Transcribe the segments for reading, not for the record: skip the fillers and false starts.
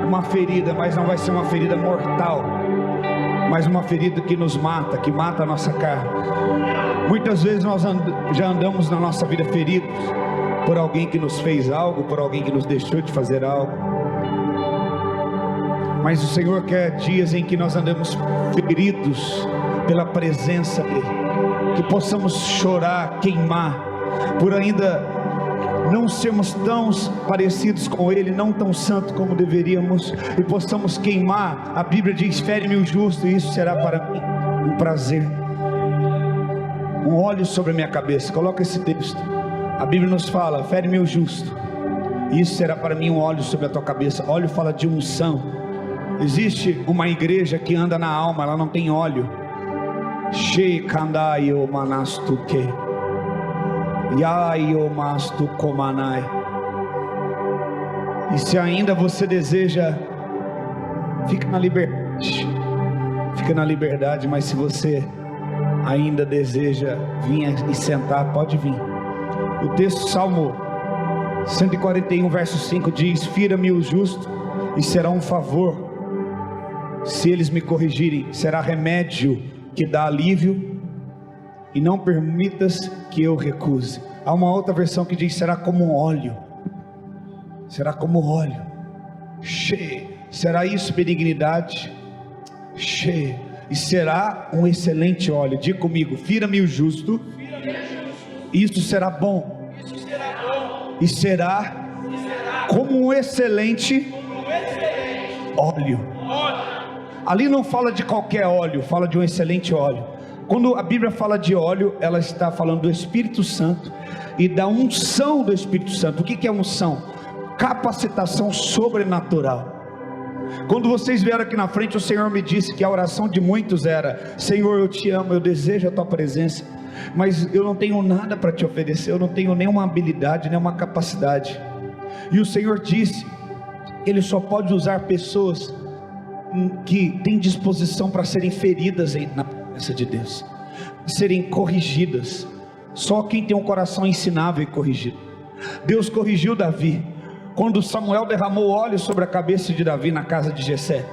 uma ferida, mas não vai ser uma ferida mortal, mas uma ferida que nos mata, que mata a nossa carne. Muitas vezes nós já andamos na nossa vida feridos por alguém que nos fez algo, por alguém que nos deixou de fazer algo. Mas o Senhor quer dias em que nós andamos feridos pela presença dEle, que possamos chorar, queimar, por ainda não sermos tão parecidos com Ele, não tão santos como deveríamos, e possamos queimar. A Bíblia diz: fere-me o justo, e isso será para mim um prazer, um óleo sobre a minha cabeça. Coloca esse texto. A Bíblia nos fala: fere-me o justo, e isso será para mim um óleo sobre a tua cabeça. Óleo fala de unção. Existe uma igreja que anda na alma, ela não tem óleo. Shekandayo manastuke Yayo mastu komanai. E se ainda você deseja, fica na liberdade, fica na liberdade. Mas se você ainda deseja vir e sentar, pode vir. O texto, Salmo 141 verso 5 diz: fira-me o justo, e será um favor se eles me corrigirem, será remédio que dá alívio, e não permitas que eu recuse. Há uma outra versão que diz: será como um óleo, será como óleo, cheio. Será isso benignidade, cheio, e será um excelente óleo. Diga comigo: fira-me o justo, isso será bom, e será como um excelente óleo. Ali não fala de qualquer óleo, fala de um excelente óleo. Quando a Bíblia fala de óleo, ela está falando do Espírito Santo e da unção do Espírito Santo. O que é unção? Capacitação sobrenatural. Quando vocês vieram aqui na frente, o Senhor me disse que a oração de muitos era: Senhor, eu te amo, eu desejo a tua presença, mas eu não tenho nada para te oferecer, eu não tenho nenhuma habilidade, nenhuma capacidade. E o Senhor disse que Ele só pode usar pessoas que têm disposição para serem feridas na presença de Deus, serem corrigidas. Só quem tem um coração ensinável e corrigido. Deus corrigiu Davi quando Samuel derramou óleo sobre a cabeça de Davi na casa de Jessé.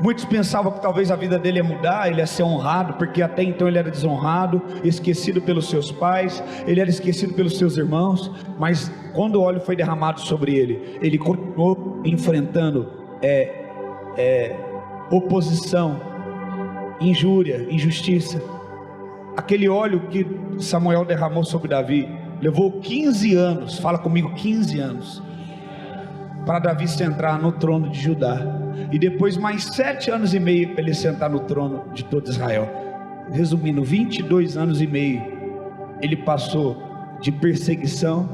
Muitos pensavam que talvez a vida dele ia mudar, ele ia ser honrado, porque até então ele era desonrado, esquecido pelos seus pais, ele era esquecido pelos seus irmãos. Mas quando o óleo foi derramado sobre ele, ele continuou enfrentando oposição, injúria, injustiça. Aquele óleo que Samuel derramou sobre Davi levou 15 anos, fala comigo, 15 anos, para Davi sentar no trono de Judá, e depois mais 7 anos e meio para ele sentar no trono de todo Israel. Resumindo, 22 anos e meio ele passou de perseguição,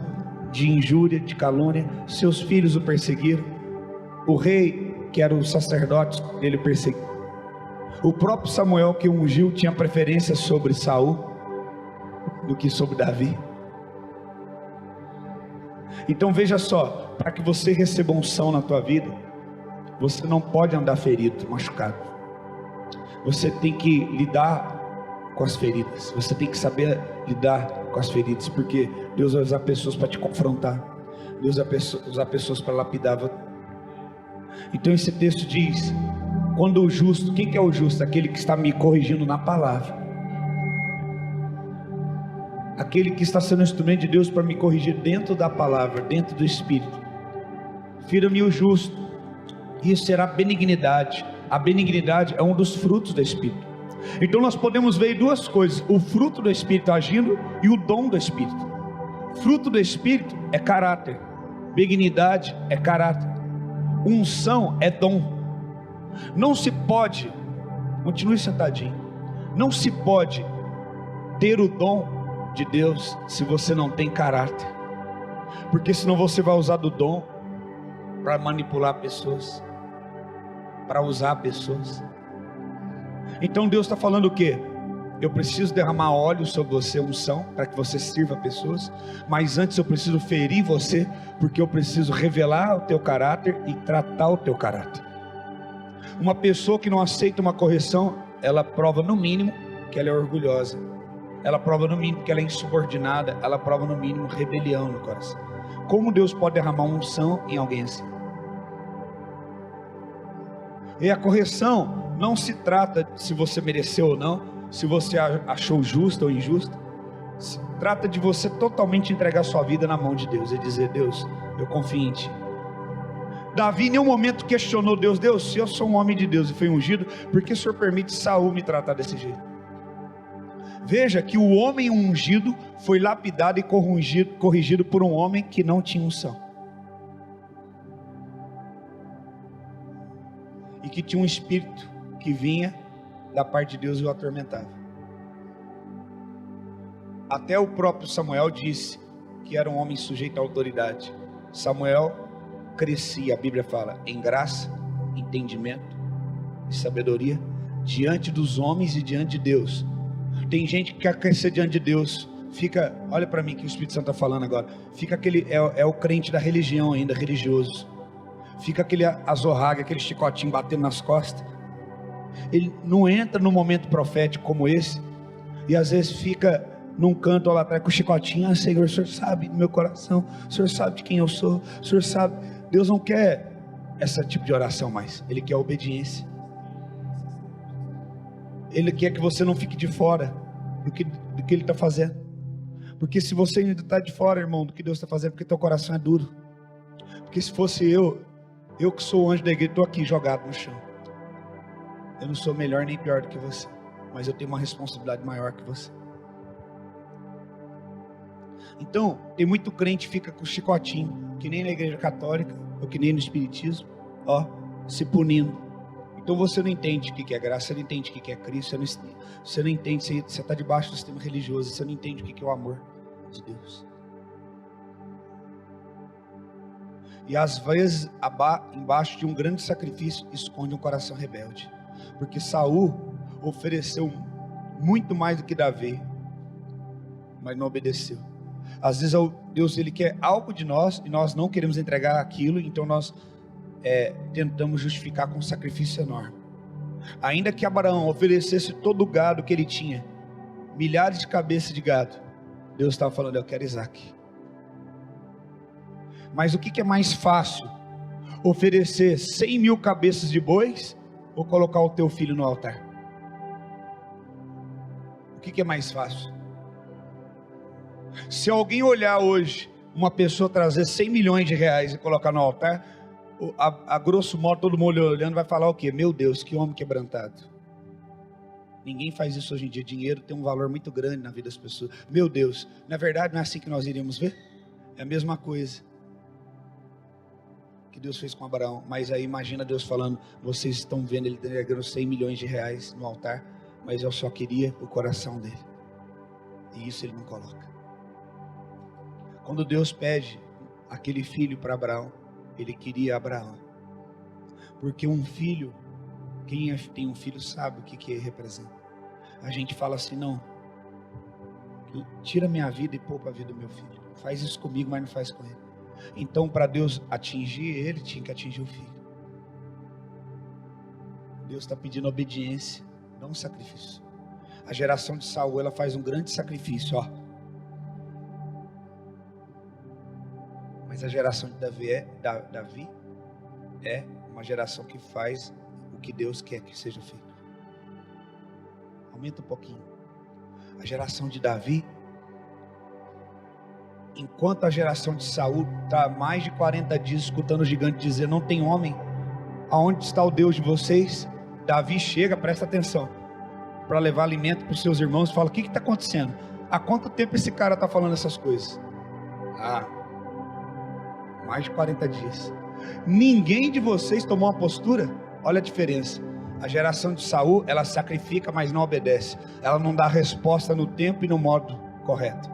de injúria, de calúnia. Seus filhos o perseguiram, o rei, que era o sacerdote, ele perseguiu. O próprio Samuel que o ungiu tinha preferência sobre Saul do que sobre Davi. Então veja só, para que você receba unção na tua vida, você não pode andar ferido, machucado. Você tem que lidar com as feridas, você tem que saber lidar com as feridas, porque Deus vai usar pessoas para te confrontar, Deus vai usar pessoas para lapidar. Então esse texto diz: quando o justo, quem que é o justo? Aquele que está me corrigindo na palavra, aquele que está sendo instrumento de Deus para me corrigir dentro da palavra, dentro do Espírito. Fira-me o justo, isso será benignidade. A benignidade é um dos frutos do Espírito. Então nós podemos ver duas coisas: o fruto do Espírito agindo e o dom do Espírito. Fruto do Espírito é caráter, benignidade é caráter, unção é dom. Não se pode, continue sentadinho, não se pode ter o dom de Deus se você não tem caráter, porque senão você vai usar do dom para manipular pessoas, para usar pessoas. Então Deus está falando o quê? Eu preciso derramar óleo sobre você, unção, para que você sirva pessoas, mas antes eu preciso ferir você, porque eu preciso revelar o teu caráter e tratar o teu caráter. Uma pessoa que não aceita uma correção, ela prova no mínimo que ela é orgulhosa, ela prova no mínimo que ela é insubordinada, ela prova no mínimo rebelião no coração. Como Deus pode derramar unção em alguém assim? E a correção não se trata de se você mereceu ou não, se você achou justo ou injusto. Se trata de você totalmente entregar sua vida na mão de Deus e dizer: Deus, eu confio em Ti. Davi em nenhum momento questionou Deus: Deus, se eu sou um homem de Deus e fui ungido, por que o Senhor permite Saul me tratar desse jeito? Veja que o homem ungido foi lapidado e corrigido por um homem que não tinha unção, e que tinha um espírito que vinha da parte de Deus e o atormentava. Até o próprio Samuel disse que era um homem sujeito à autoridade. Samuel crescia, a Bíblia fala, em graça, entendimento e sabedoria diante dos homens e diante de Deus. Tem gente que quer crescer diante de Deus, fica, olha para mim que o Espírito Santo está falando agora, fica aquele, é o crente da religião ainda, religioso, fica aquele azorrague, aquele chicotinho batendo nas costas. Ele não entra num momento profético como esse, e às vezes fica num canto lá atrás com o chicotinho: ah, Senhor, o Senhor sabe do meu coração, o Senhor sabe de quem eu sou, o Senhor sabe. Deus não quer esse tipo de oração mais, Ele quer obediência. Ele quer que você não fique de fora do que Ele está fazendo, porque se você ainda está de fora, irmão, do que Deus está fazendo, porque teu coração é duro. Porque se fosse eu que sou o anjo da igreja, estou aqui jogado no chão. Eu não sou melhor nem pior do que você, mas eu tenho uma responsabilidade maior que você. Então, tem muito crente que fica com chicotinho, que nem na igreja católica, ou que nem no espiritismo, ó, se punindo. Então você não entende o que é graça, você não entende o que é Cristo, você não entende, você está debaixo do sistema religioso, você não entende o que é o amor de Deus. E às vezes, embaixo de um grande sacrifício, esconde um coração rebelde. Porque Saul ofereceu muito mais do que Davi, mas não obedeceu. Às vezes Deus, Ele quer algo de nós, e nós não queremos entregar aquilo, então nós tentamos justificar com um sacrifício enorme. Ainda que Abraão oferecesse todo o gado que ele tinha, milhares de cabeças de gado, Deus estava falando: eu quero Isaac. Mas o que é mais fácil? Oferecer 100.000 cabeças de bois, ou colocar o teu filho no altar? O que é mais fácil? Se alguém olhar hoje uma pessoa trazer 100 milhões de reais e colocar no altar, a grosso modo todo mundo olhando vai falar o quê? Meu Deus, que homem quebrantado. Ninguém faz isso hoje em dia. Dinheiro tem um valor muito grande na vida das pessoas. Meu Deus, na verdade não é assim que nós iríamos ver? É a mesma coisa que Deus fez com Abraão. Mas aí imagina Deus falando: vocês estão vendo ele entregando 100 milhões de reais no altar, mas eu só queria o coração dele, e isso ele não coloca. Quando Deus pede aquele filho para Abraão, Ele queria Abraão, porque um filho, quem tem um filho sabe o que ele representa. A gente fala assim: não, tira minha vida e poupa a vida do meu filho. Faz isso comigo, mas não faz com ele. Então, para Deus atingir ele, tinha que atingir o filho. Deus está pedindo obediência, não um sacrifício. A geração de Saul, ela faz um grande sacrifício, ó. Mas a geração de Davi é uma geração que faz o que Deus quer que seja feito. Aumenta um pouquinho. A geração de Davi, enquanto a geração de Saul está mais de 40 dias escutando o gigante dizer: não tem homem, aonde está o Deus de vocês? Davi chega, presta atenção, para levar alimento para os seus irmãos, e fala: o que está acontecendo? Há quanto tempo esse cara está falando essas coisas? Mais de 40 dias. Ninguém de vocês tomou uma postura? Olha a diferença. A geração de Saul, ela sacrifica, mas não obedece. Ela não dá resposta no tempo e no modo correto.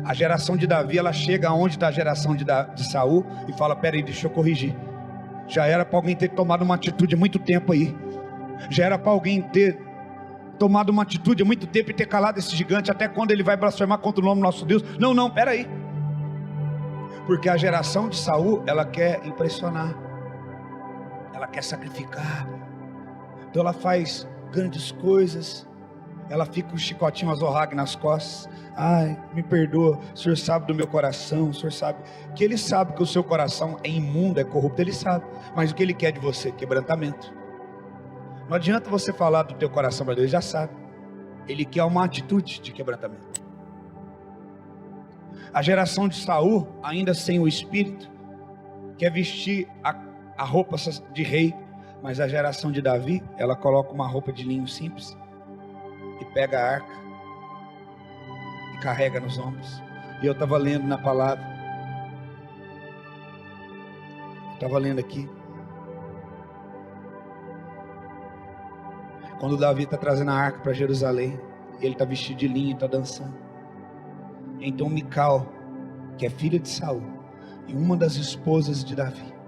A geração de Davi, ela chega aonde está a geração de Saul e fala: peraí, deixa eu corrigir. Já era para alguém ter tomado uma atitude há muito tempo aí. Já era para alguém ter tomado uma atitude há muito tempo e ter calado esse gigante. Até quando ele vai blasfemar contra o nome do nosso Deus? Não, peraí. Porque a geração de Saul, ela quer impressionar, ela quer sacrificar, então ela faz grandes coisas, ela fica com o chicotinho azorrague nas costas. Ai, me perdoa, o Senhor sabe do meu coração, o Senhor sabe, que Ele sabe que o seu coração é imundo, é corrupto, Ele sabe, mas o que Ele quer de você? Quebrantamento. Não adianta você falar do teu coração para Deus, ele já sabe. Ele quer uma atitude de quebrantamento. A geração de Saul, ainda sem o espírito, quer vestir a roupa de rei, mas a geração de Davi, ela coloca uma roupa de linho simples e pega a arca e carrega nos ombros. E eu estava lendo na palavra, estava lendo aqui, quando Davi está trazendo a arca para Jerusalém, ele está vestido de linho e está dançando. Então Mical, que é filha de Saul e uma das esposas de Davi,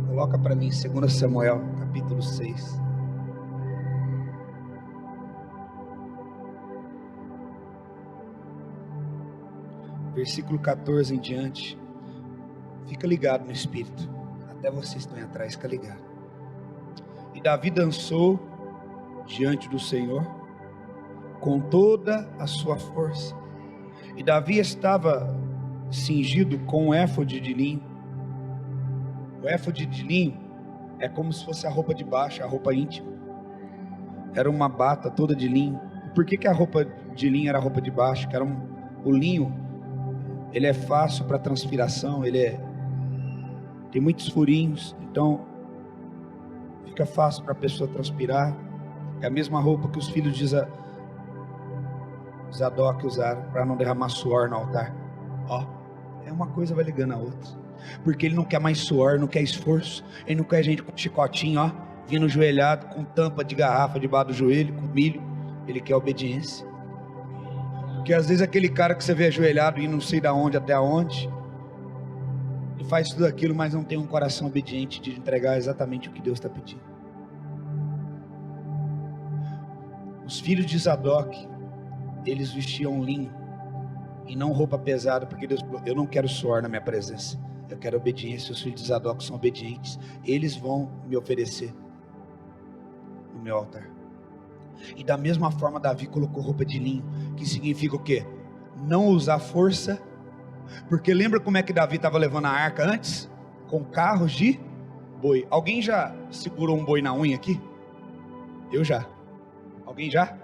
coloca para mim 2 Samuel, capítulo 6. Versículo 14 em diante. Fica ligado no Espírito. Até vocês estão aí atrás, fica ligado. E Davi dançou diante do Senhor com toda a sua força. E Davi estava cingido com um éfode de linho. O éfode de linho é como se fosse a roupa de baixo, a roupa íntima. Era uma bata toda de linho. Por que a roupa de linho era a roupa de baixo? Que era o linho, ele é fácil para transpiração, tem muitos furinhos, então fica fácil para a pessoa transpirar. É a mesma roupa que os filhos de Zadok usaram para não derramar suor no altar. É uma coisa vai ligando a outra. Porque ele não quer mais suor, não quer esforço. Ele não quer gente com chicotinho, vindo joelhado, com tampa de garrafa debaixo do joelho, com milho. Ele quer obediência. Porque às vezes aquele cara que você vê ajoelhado e não sei da onde até aonde, ele faz tudo aquilo, mas não tem um coração obediente de entregar exatamente o que Deus está pedindo. Os filhos de Zadok, eles vestiam linho e não roupa pesada, porque Deus falou: eu não quero suor na minha presença, eu quero obediência. Os filhos de Zadok são obedientes, eles vão me oferecer no meu altar. E da mesma forma Davi colocou roupa de linho, que significa o quê? Não usar força. Porque lembra como é que Davi estava levando a arca antes? Com carros de boi. Alguém já segurou um boi na unha aqui? Eu já. Alguém já?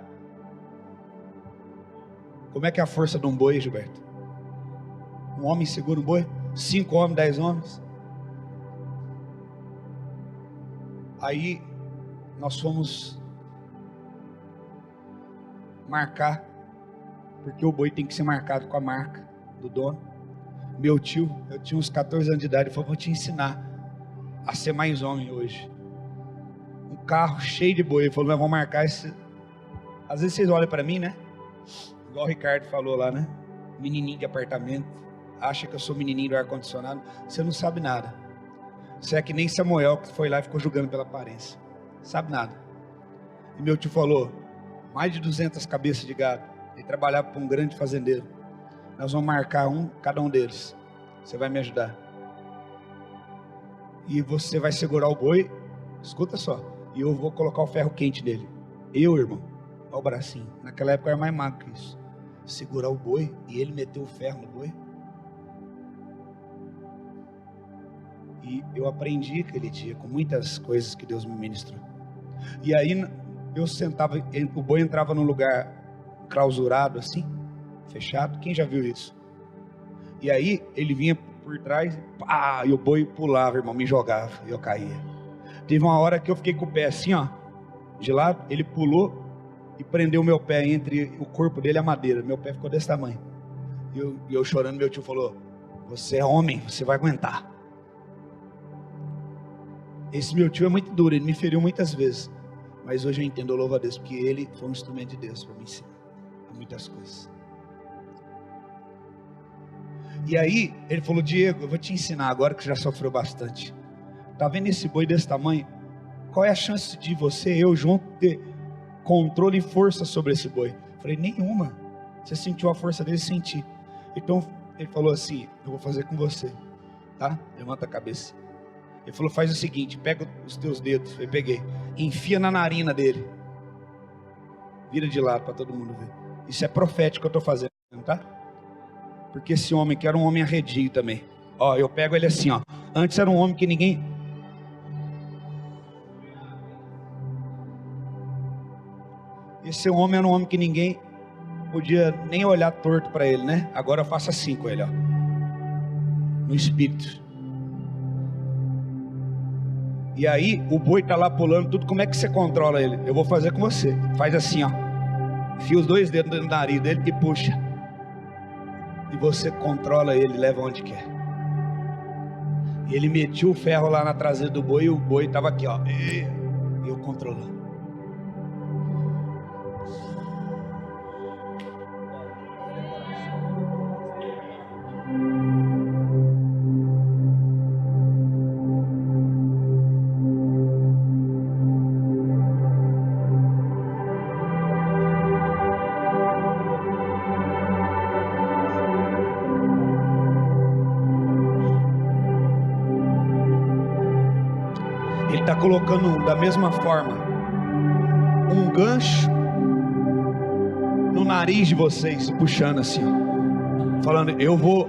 Como é que é a força de um boi, Gilberto? Um homem segura um boi? 5 homens, 10 homens. Aí nós fomos marcar, porque o boi tem que ser marcado com a marca do dono. Meu tio, eu tinha uns 14 anos de idade, ele falou: vou te ensinar a ser mais homem hoje. Um carro cheio de boi, ele falou: nós vamos marcar esse. Às vezes vocês olham para mim, né? Igual o Ricardo falou lá, né? Menininho de apartamento, acha que eu sou menininho do ar-condicionado. Você não sabe nada. Você é que nem Samuel, que foi lá e ficou julgando pela aparência. Sabe nada. E meu tio falou: mais de 200 cabeças de gado. Ele trabalhava para um grande fazendeiro. Nós vamos marcar cada um deles. Você vai me ajudar. E você vai segurar o boi. Escuta só. E eu vou colocar o ferro quente nele. Eu, irmão. Olha o bracinho. Naquela época eu era mais magro que isso. Segurar o boi. E ele meteu o ferro no boi. E eu aprendi aquele dia com muitas coisas que Deus me ministrou. E aí eu sentava, o boi entrava num lugar clausurado assim, fechado. Quem já viu isso? E aí ele vinha por trás, e o boi pulava, irmão, me jogava, e eu caía. Teve uma hora que eu fiquei com o pé assim, de lado. Ele pulou e prendeu o meu pé entre o corpo dele e a madeira. Meu pé ficou desse tamanho. E eu chorando, meu tio falou: você é homem, você vai aguentar. Esse meu tio é muito duro, ele me feriu muitas vezes. Mas hoje eu entendo, eu louvo a Deus, porque ele foi um instrumento de Deus para me ensinar muitas coisas. E aí, ele falou: Diego, eu vou te ensinar agora que você já sofreu bastante. Tá vendo esse boi desse tamanho? qual é a chance de você, eu junto, ter controle e força sobre esse boi? Eu falei, nenhuma. Você sentiu a força dele? Senti. Então ele falou assim, eu vou fazer com você, tá? Levanta a cabeça. Ele falou, faz o seguinte, pega os teus dedos. Eu peguei, enfia na narina dele, vira de lado para todo mundo ver. Isso é profético que eu estou fazendo, tá? Porque esse homem que era um homem arredio também. Ó, eu pego ele assim, ó. Antes era um homem que ninguém... Esse homem era um homem que ninguém podia nem olhar torto para ele, né? Agora eu faço assim com ele, ó. No espírito. E aí o boi tá lá pulando tudo. Como é que você controla ele? Eu vou fazer com você. Faz assim, ó. Enfia os dois dedos no nariz dele e puxa. E você controla ele, leva onde quer. E ele metiu o ferro lá na traseira do boi. E o boi estava aqui, ó. E eu controlando. Ele está colocando da mesma forma um gancho no nariz de vocês, puxando assim, ó, falando, eu vou.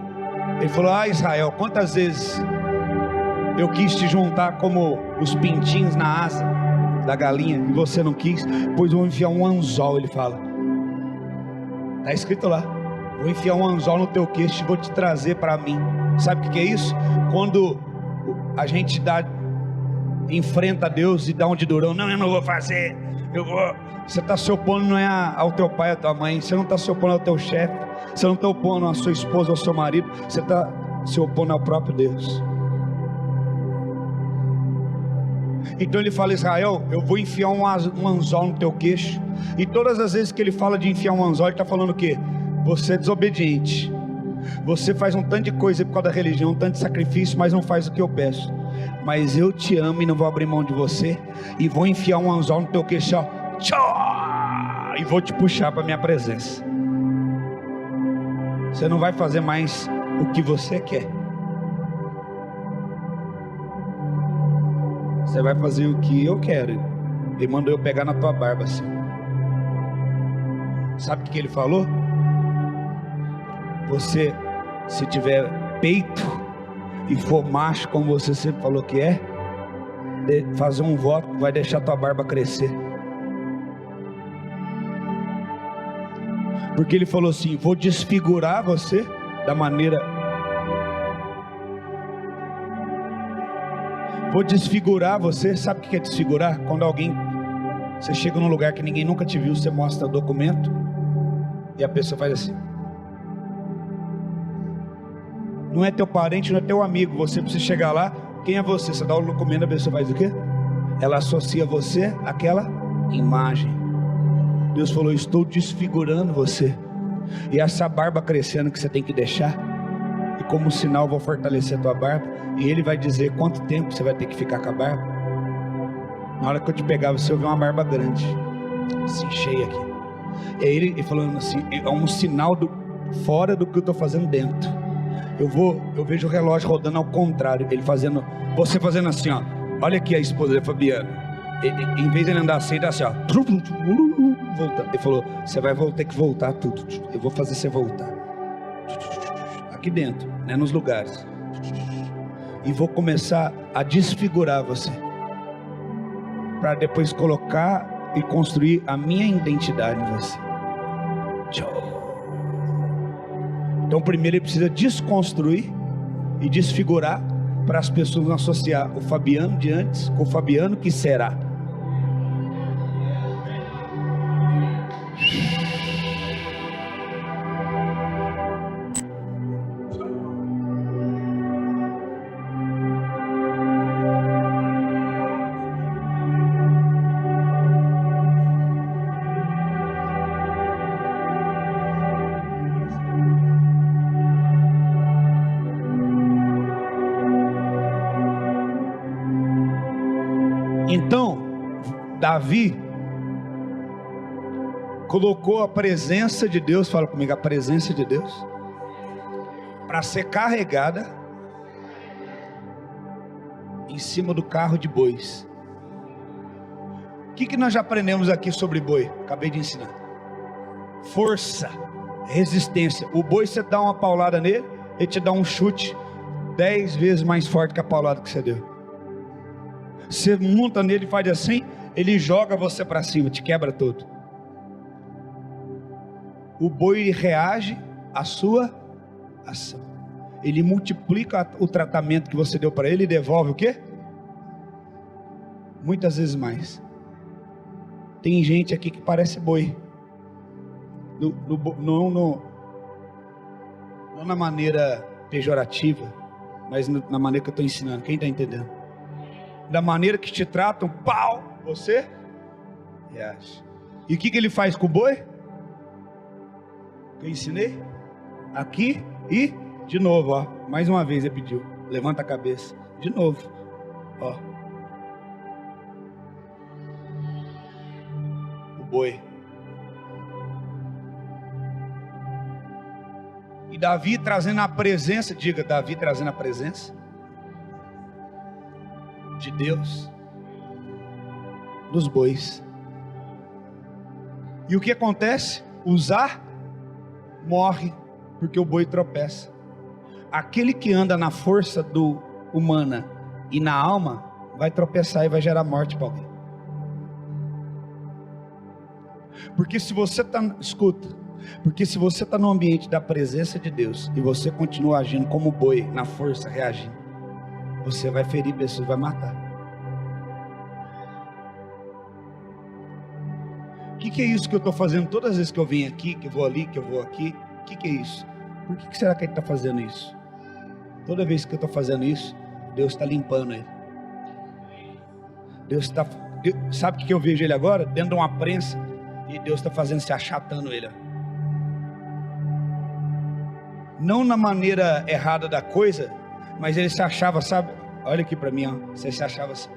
Ele falou, Israel, quantas vezes eu quis te juntar como os pintinhos na asa da galinha e você não quis? Pois vou enfiar um anzol. Ele fala, está escrito lá, vou enfiar um anzol no teu queixo e vou te trazer para mim. Sabe o que é isso? Quando a gente enfrenta Deus e dá um de durão, não, eu não vou fazer, eu vou. Você está se opondo não é ao teu pai, à tua mãe, você não está se opondo ao teu chefe, você não está opondo à sua esposa, ao seu marido, você está se opondo ao próprio Deus. Então ele fala, Israel, eu vou enfiar um anzol no teu queixo. E todas as vezes que ele fala de enfiar um anzol, ele está falando o quê? Você é desobediente, você faz um tanto de coisa por causa da religião, um tanto de sacrifício, mas não faz o que eu peço. Mas eu te amo e não vou abrir mão de você, e vou enfiar um anzol no teu queixo, e vou te puxar para minha presença. Você não vai fazer mais o que você quer, você vai fazer o que eu quero. Ele mandou eu pegar na tua barba assim. Sabe o que ele falou? Você, se tiver peito e for macho, como você sempre falou que é, fazer um voto, vai deixar tua barba crescer. Porque ele falou assim, vou desfigurar você da maneira, vou desfigurar você. Sabe o que é desfigurar? Quando alguém, você chega num lugar que ninguém nunca te viu, você mostra o documento e a pessoa faz assim. Não é teu parente, não é teu amigo, você precisa chegar lá, quem é você? Você dá o documento, a pessoa faz o quê? Ela associa você àquela imagem. Deus falou, estou desfigurando você, e essa barba crescendo que você tem que deixar, e como sinal vou fortalecer a tua barba, e ele vai dizer quanto tempo você vai ter que ficar com a barba. Na hora que eu te pegar, você vai ver uma barba grande, assim, cheia aqui. E aí ele falando assim, é um sinal fora do que eu estou fazendo dentro. Eu vejo o relógio rodando ao contrário, ele fazendo, você fazendo assim, ó. Olha aqui a esposa de Fabiano, em vez de ele andar assim, ele dá assim, ó, voltando. Ele falou, você vai ter que voltar tudo, eu vou fazer você voltar aqui dentro, né, nos lugares, e vou começar a desfigurar você, para depois colocar e construir a minha identidade em você. Então primeiro ele precisa desconstruir e desfigurar, para as pessoas não associar o Fabiano de antes com o Fabiano que será. Então, Davi colocou a presença de Deus, fala comigo, a presença de Deus, para ser carregada em cima do carro de bois. O que nós já aprendemos aqui sobre boi? Acabei de ensinar. Força, resistência. O boi, você dá uma paulada nele, ele te dá um chute 10 vezes mais forte que a paulada que você deu. Você monta nele e faz assim, ele joga você para cima, te quebra todo. O boi reage à sua ação. Ele multiplica o tratamento que você deu para ele e devolve o quê? Muitas vezes mais. Tem gente aqui que parece boi. Não na maneira pejorativa, mas na maneira que eu estou ensinando. Quem está entendendo? Da maneira que te tratam, pau, você reage. E o que ele faz com o boi? Que eu ensinei? Aqui e de novo, ó. Mais uma vez ele pediu. Levanta a cabeça. De novo, ó. O boi. E Davi trazendo a presença, diga, Davi trazendo a presença de Deus nos bois. E o que acontece? Uzá morre porque o boi tropeça. Aquele que anda na força humana e na alma vai tropeçar e vai gerar morte para alguém. Porque se você está no ambiente da presença de Deus e você continua agindo como boi, na força, reagindo, você vai ferir pessoas, vai matar. O que é isso que eu estou fazendo todas as vezes que eu venho aqui, que eu vou ali, que eu vou aqui? O que é isso? Por que será que ele está fazendo isso? Toda vez que eu estou fazendo isso, Deus está limpando ele. Sabe o que eu vejo ele agora? Dentro de uma prensa. E Deus está fazendo, se achatando ele. Não na maneira errada da coisa, mas ele se achava, sabe? Olha aqui para mim, ó. Você se achava assim.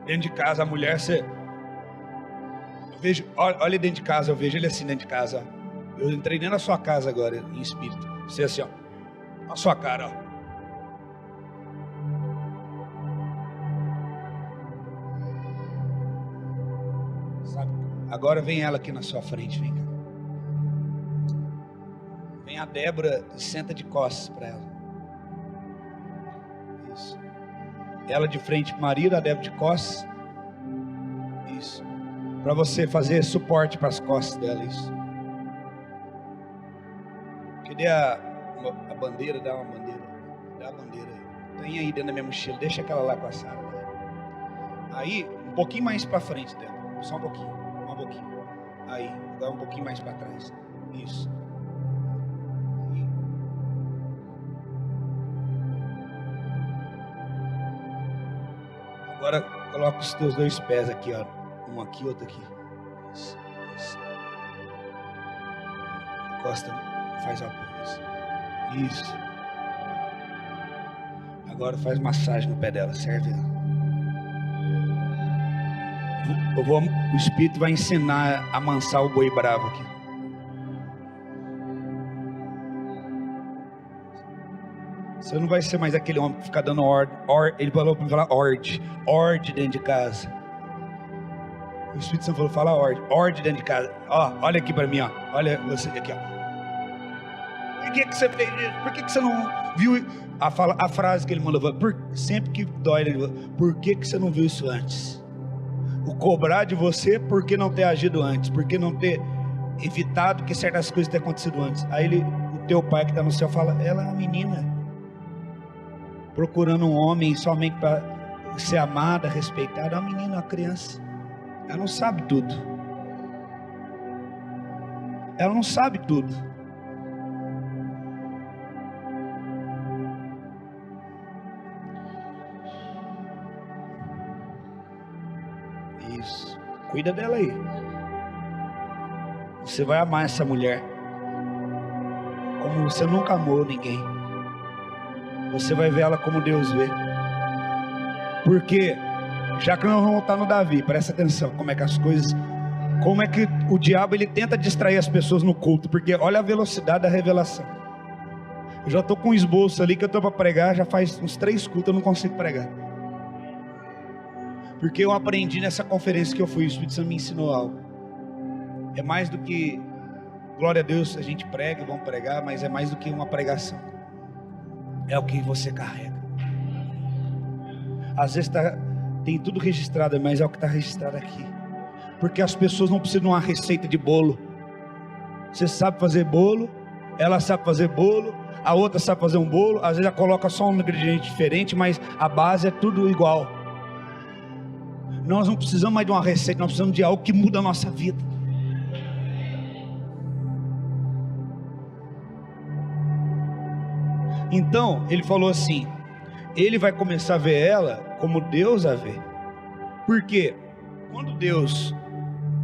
Dentro de casa, a mulher, eu vejo, olha dentro de casa, eu vejo ele assim dentro de casa, ó. Eu entrei dentro da sua casa agora, em espírito. Você assim, ó. A sua cara, ó. Sabe? Agora vem ela aqui na sua frente, vem cá. Vem a Débora e senta de costas para ela. Isso. Ela de frente para o marido, a Débora de costas. Isso. Para você fazer suporte para as costas dela, isso. Cadê a bandeira? Dá uma bandeira. Dá a bandeira aí. Tem aí dentro da minha mochila. Deixa aquela lá com a Sara. Aí, um pouquinho mais para frente dela. Só um pouquinho. Um pouquinho. Aí, agora um pouquinho mais para trás. Isso. Aí. Agora, coloca os teus 2 pés aqui, ó. Um aqui, outro aqui. Isso. Encosta, faz apoio. Isso. Agora faz massagem no pé dela, serve ela. O Espírito vai ensinar a amansar o boi bravo aqui. Você não vai ser mais aquele homem que fica dando ordem. Ele falou para mim falar ordem dentro de casa. O Espírito Santo falou, fala ordem dentro de casa. Ó, olha aqui para mim, ó. Olha você aqui, ó. Por que você fez isso? Por que você não viu a frase que ele mandou? Sempre que dói, ele falou, por que você não viu isso antes? O cobrar de você porque não ter agido antes, porque não ter evitado que certas coisas tenham acontecido antes. Aí o teu pai que está no céu fala, ela é uma menina procurando um homem somente para ser amada, respeitada. É uma menina, uma criança. Ela não sabe tudo. Ela não sabe tudo. Isso. Cuida dela aí. Você vai amar essa mulher como você nunca amou ninguém. Você vai ver ela como Deus vê. Porque, já que nós vamos voltar no Davi, presta atenção, como é que as coisas, como é que o diabo ele tenta distrair as pessoas no culto, porque olha a velocidade da revelação. Eu já estou com um esboço ali que eu estou para pregar, já faz uns 3 cultos eu não consigo pregar. Porque eu aprendi nessa conferência que eu fui, o Espírito Santo me ensinou algo. É mais do que, glória a Deus, a gente prega e vamos pregar, mas é mais do que uma pregação. É o que você carrega. Às vezes tem tudo registrado, mas é o que está registrado aqui. Porque as pessoas não precisam de uma receita de bolo. Você sabe fazer bolo, ela sabe fazer bolo, a outra sabe fazer um bolo. Às vezes ela coloca só um ingrediente diferente, mas a base é tudo igual. Nós não precisamos mais de uma receita, nós precisamos de algo que muda a nossa vida. Então, ele falou assim, ele vai começar a ver ela como Deus a vê. Por quê? Quando Deus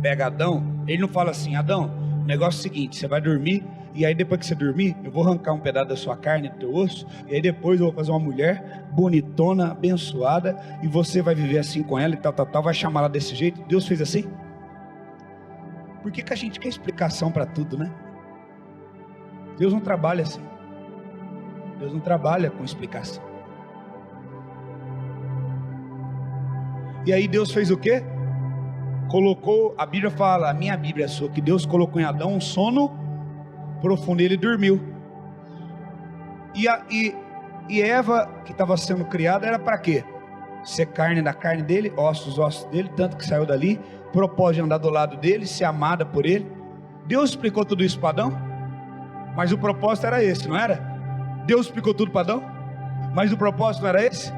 pega Adão, ele não fala assim, Adão, o negócio é o seguinte, você vai dormir, e aí depois que você dormir, eu vou arrancar um pedaço da sua carne, do teu osso, e aí depois eu vou fazer uma mulher bonitona, abençoada, e você vai viver assim com ela, e tal, vai chamar ela desse jeito. Deus fez assim? Por que a gente quer explicação para tudo, né? Deus não trabalha assim. Deus não trabalha com explicação. E aí Deus fez o quê? Colocou, a Bíblia fala, a minha Bíblia é sua, que Deus colocou em Adão um sono profundo, ele dormiu. E Eva, que estava sendo criada, era para quê? Ser carne da carne dele, ossos dele, tanto que saiu dali, propósito de andar do lado dele, ser amada por ele. Deus explicou tudo isso para Adão, mas o propósito era esse, não era? Deus explicou tudo para Adão, mas o propósito não era esse?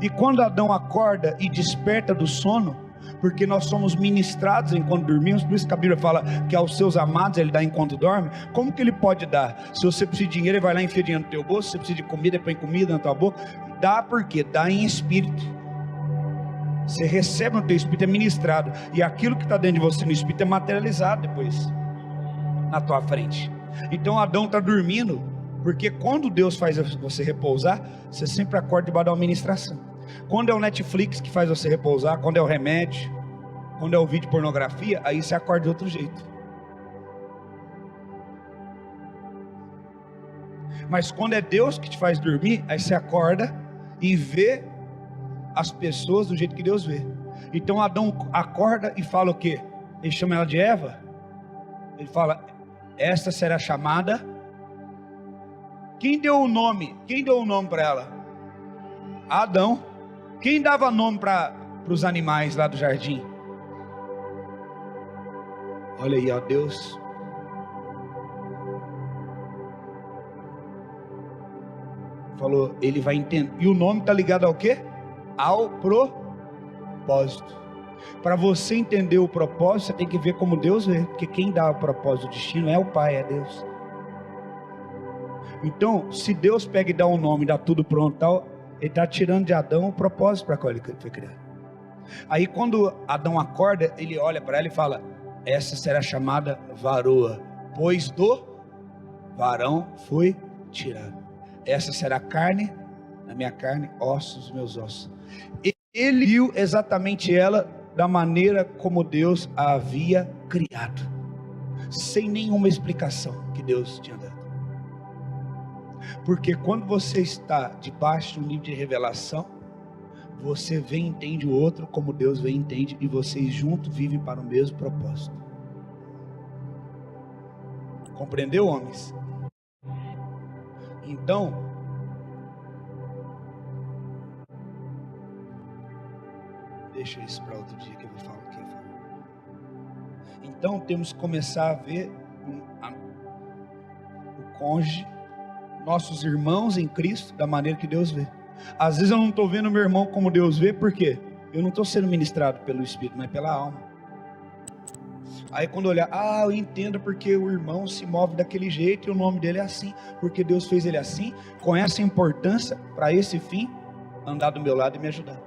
E quando Adão acorda e desperta do sono, porque nós somos ministrados enquanto dormimos, por isso que a Bíblia fala que aos seus amados ele dá enquanto dorme. Como que ele pode dar? Se você precisa de dinheiro, ele vai lá e enfia dinheiro no teu bolso. Se você precisa de comida, ele põe comida na tua boca. Dá por quê? Dá em espírito. Você recebe no teu espírito, é ministrado, e aquilo que está dentro de você no espírito é materializado depois na tua frente. Então Adão está dormindo, porque quando Deus faz você repousar, você sempre acorda debaixo da administração. Quando é o Netflix que faz você repousar, quando é o remédio, quando é o vídeo pornografia, aí você acorda de outro jeito. Mas quando é Deus que te faz dormir, aí você acorda e vê as pessoas do jeito que Deus vê. Então Adão acorda e fala o quê? Ele chama ela de Eva. Ele fala, esta será chamada. Quem deu o nome? Quem deu o nome para ela? Adão. Quem dava nome para os animais lá do jardim? Olha aí, ó, Deus. Falou, ele vai entender. E o nome está ligado ao quê? Ao propósito. Para você entender o propósito, você tem que ver como Deus vê. Porque quem dá o propósito, o destino é o Pai, é Deus. Então, se Deus pega e dá um nome, dá tudo pronto, tal, ele está tirando de Adão o propósito para qual ele foi criado. Aí quando Adão acorda, ele olha para ela e fala, essa será chamada varoa, pois do varão foi tirado. Essa será carne, na minha carne, ossos dos meus ossos. Ele viu exatamente ela da maneira como Deus a havia criado, sem nenhuma explicação que Deus tinha dado. Porque quando você está debaixo de um nível de revelação, você vê e entende o outro como Deus vê e entende, e vocês juntos vivem para o mesmo propósito. Compreendeu, homens? Então, deixa isso para outro dia que eu vou falar o que eu falo. Então temos que começar a ver o cônjuge, nossos irmãos em Cristo, da maneira que Deus vê. Às vezes eu não estou vendo meu irmão como Deus vê, por quê? Eu não estou sendo ministrado pelo Espírito, mas pela alma. Aí quando olhar, eu entendo porque o irmão se move daquele jeito e o nome dele é assim, porque Deus fez ele assim, com essa importância, para esse fim, andar do meu lado e me ajudar.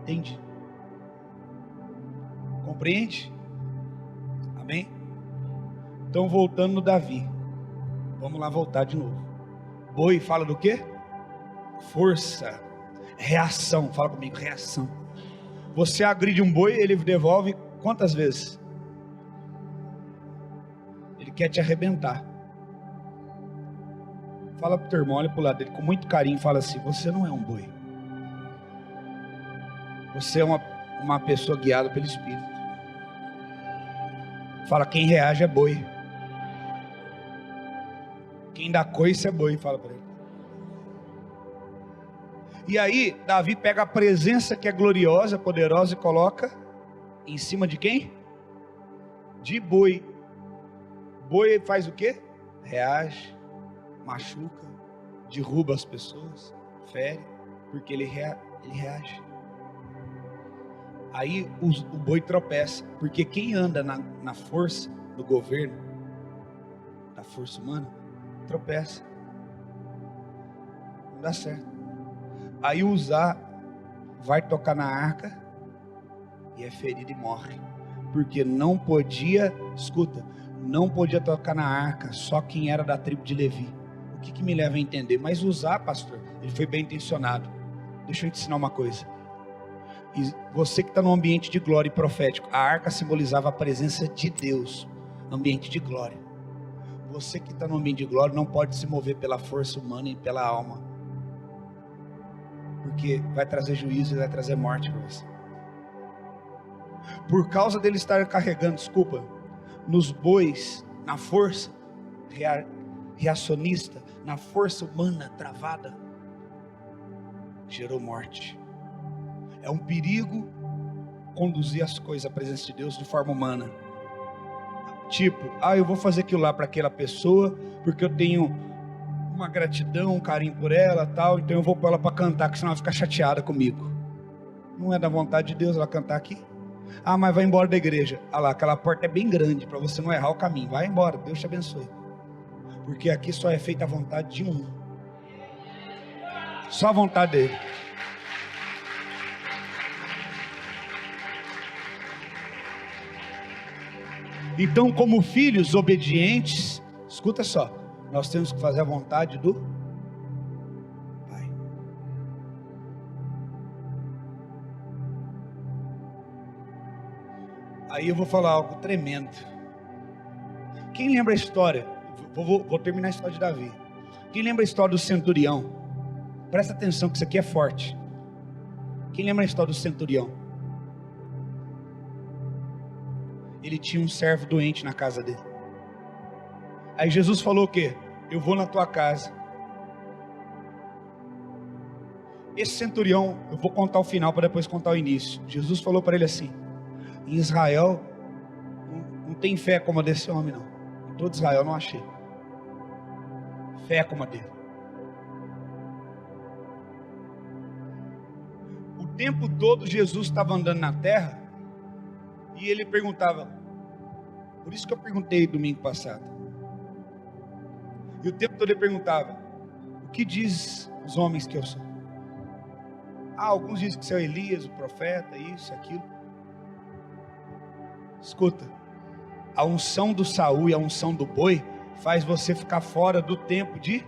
Entende? Compreende? Amém? Então voltando no Davi, vamos lá voltar de novo. Boi fala do quê? Força. Reação, fala comigo, reação. Você agride um boi, ele devolve quantas vezes? Ele quer te arrebentar. Fala pro teu irmão, olha pro lado dele com muito carinho, fala assim: você não é um boi. Você é uma pessoa guiada pelo Espírito. Fala, quem reage é boi. Quem dá coice é boi, fala para ele. E aí, Davi pega a presença que é gloriosa, poderosa e coloca em cima de quem? De boi. Boi faz o quê? Reage, machuca, derruba as pessoas, fere, porque ele reage. Aí o boi tropeça, porque quem anda na força do governo, da força humana, tropeça, não dá certo. Aí o Uzá vai tocar na arca e é ferido e morre, porque não podia, escuta, não podia tocar na arca só quem era da tribo de Levi. O que me leva a entender? Mas Uzá, pastor, ele foi bem intencionado. Deixa eu te ensinar uma coisa. E você que está no ambiente de glória e profético, a arca simbolizava a presença de Deus, ambiente de glória. Você que está no ambiente de glória não pode se mover pela força humana e pela alma, porque vai trazer juízo e vai trazer morte para você. Por causa dele estar carregando, desculpa, nos bois, na força reacionista, na força humana travada, gerou morte. É um perigo conduzir as coisas à presença de Deus de forma humana. Tipo, eu vou fazer aquilo lá para aquela pessoa, porque eu tenho uma gratidão, um carinho por ela, tal, então eu vou pôr ela para cantar, porque senão ela fica chateada comigo. Não é da vontade de Deus ela cantar aqui? Mas vai embora da igreja. Lá, aquela porta é bem grande, para você não errar o caminho. Vai embora, Deus te abençoe. Porque aqui só é feita a vontade de um. Só a vontade dele. Então, como filhos obedientes, escuta só, nós temos que fazer a vontade do Pai. Aí eu vou falar algo tremendo. Quem lembra a história? Vou terminar a história de Davi. Quem lembra a história do centurião? Presta atenção que isso aqui é forte. Quem lembra a história do centurião? Ele tinha um servo doente na casa dele. Aí Jesus falou o quê? Eu vou na tua casa. Esse centurião, eu vou contar o final para depois contar o início. Jesus falou para ele assim: em Israel não tem fé como a desse homem não. Em todo Israel não achei fé como a dele. O tempo todo Jesus estava andando na terra e ele perguntava. Por isso que eu perguntei domingo passado. E o tempo todo ele perguntava: o que diz os homens que eu sou? Alguns dizem que você é Elias, o profeta, isso, aquilo. Escuta, a unção do Saul e a unção do boi faz você ficar fora do tempo de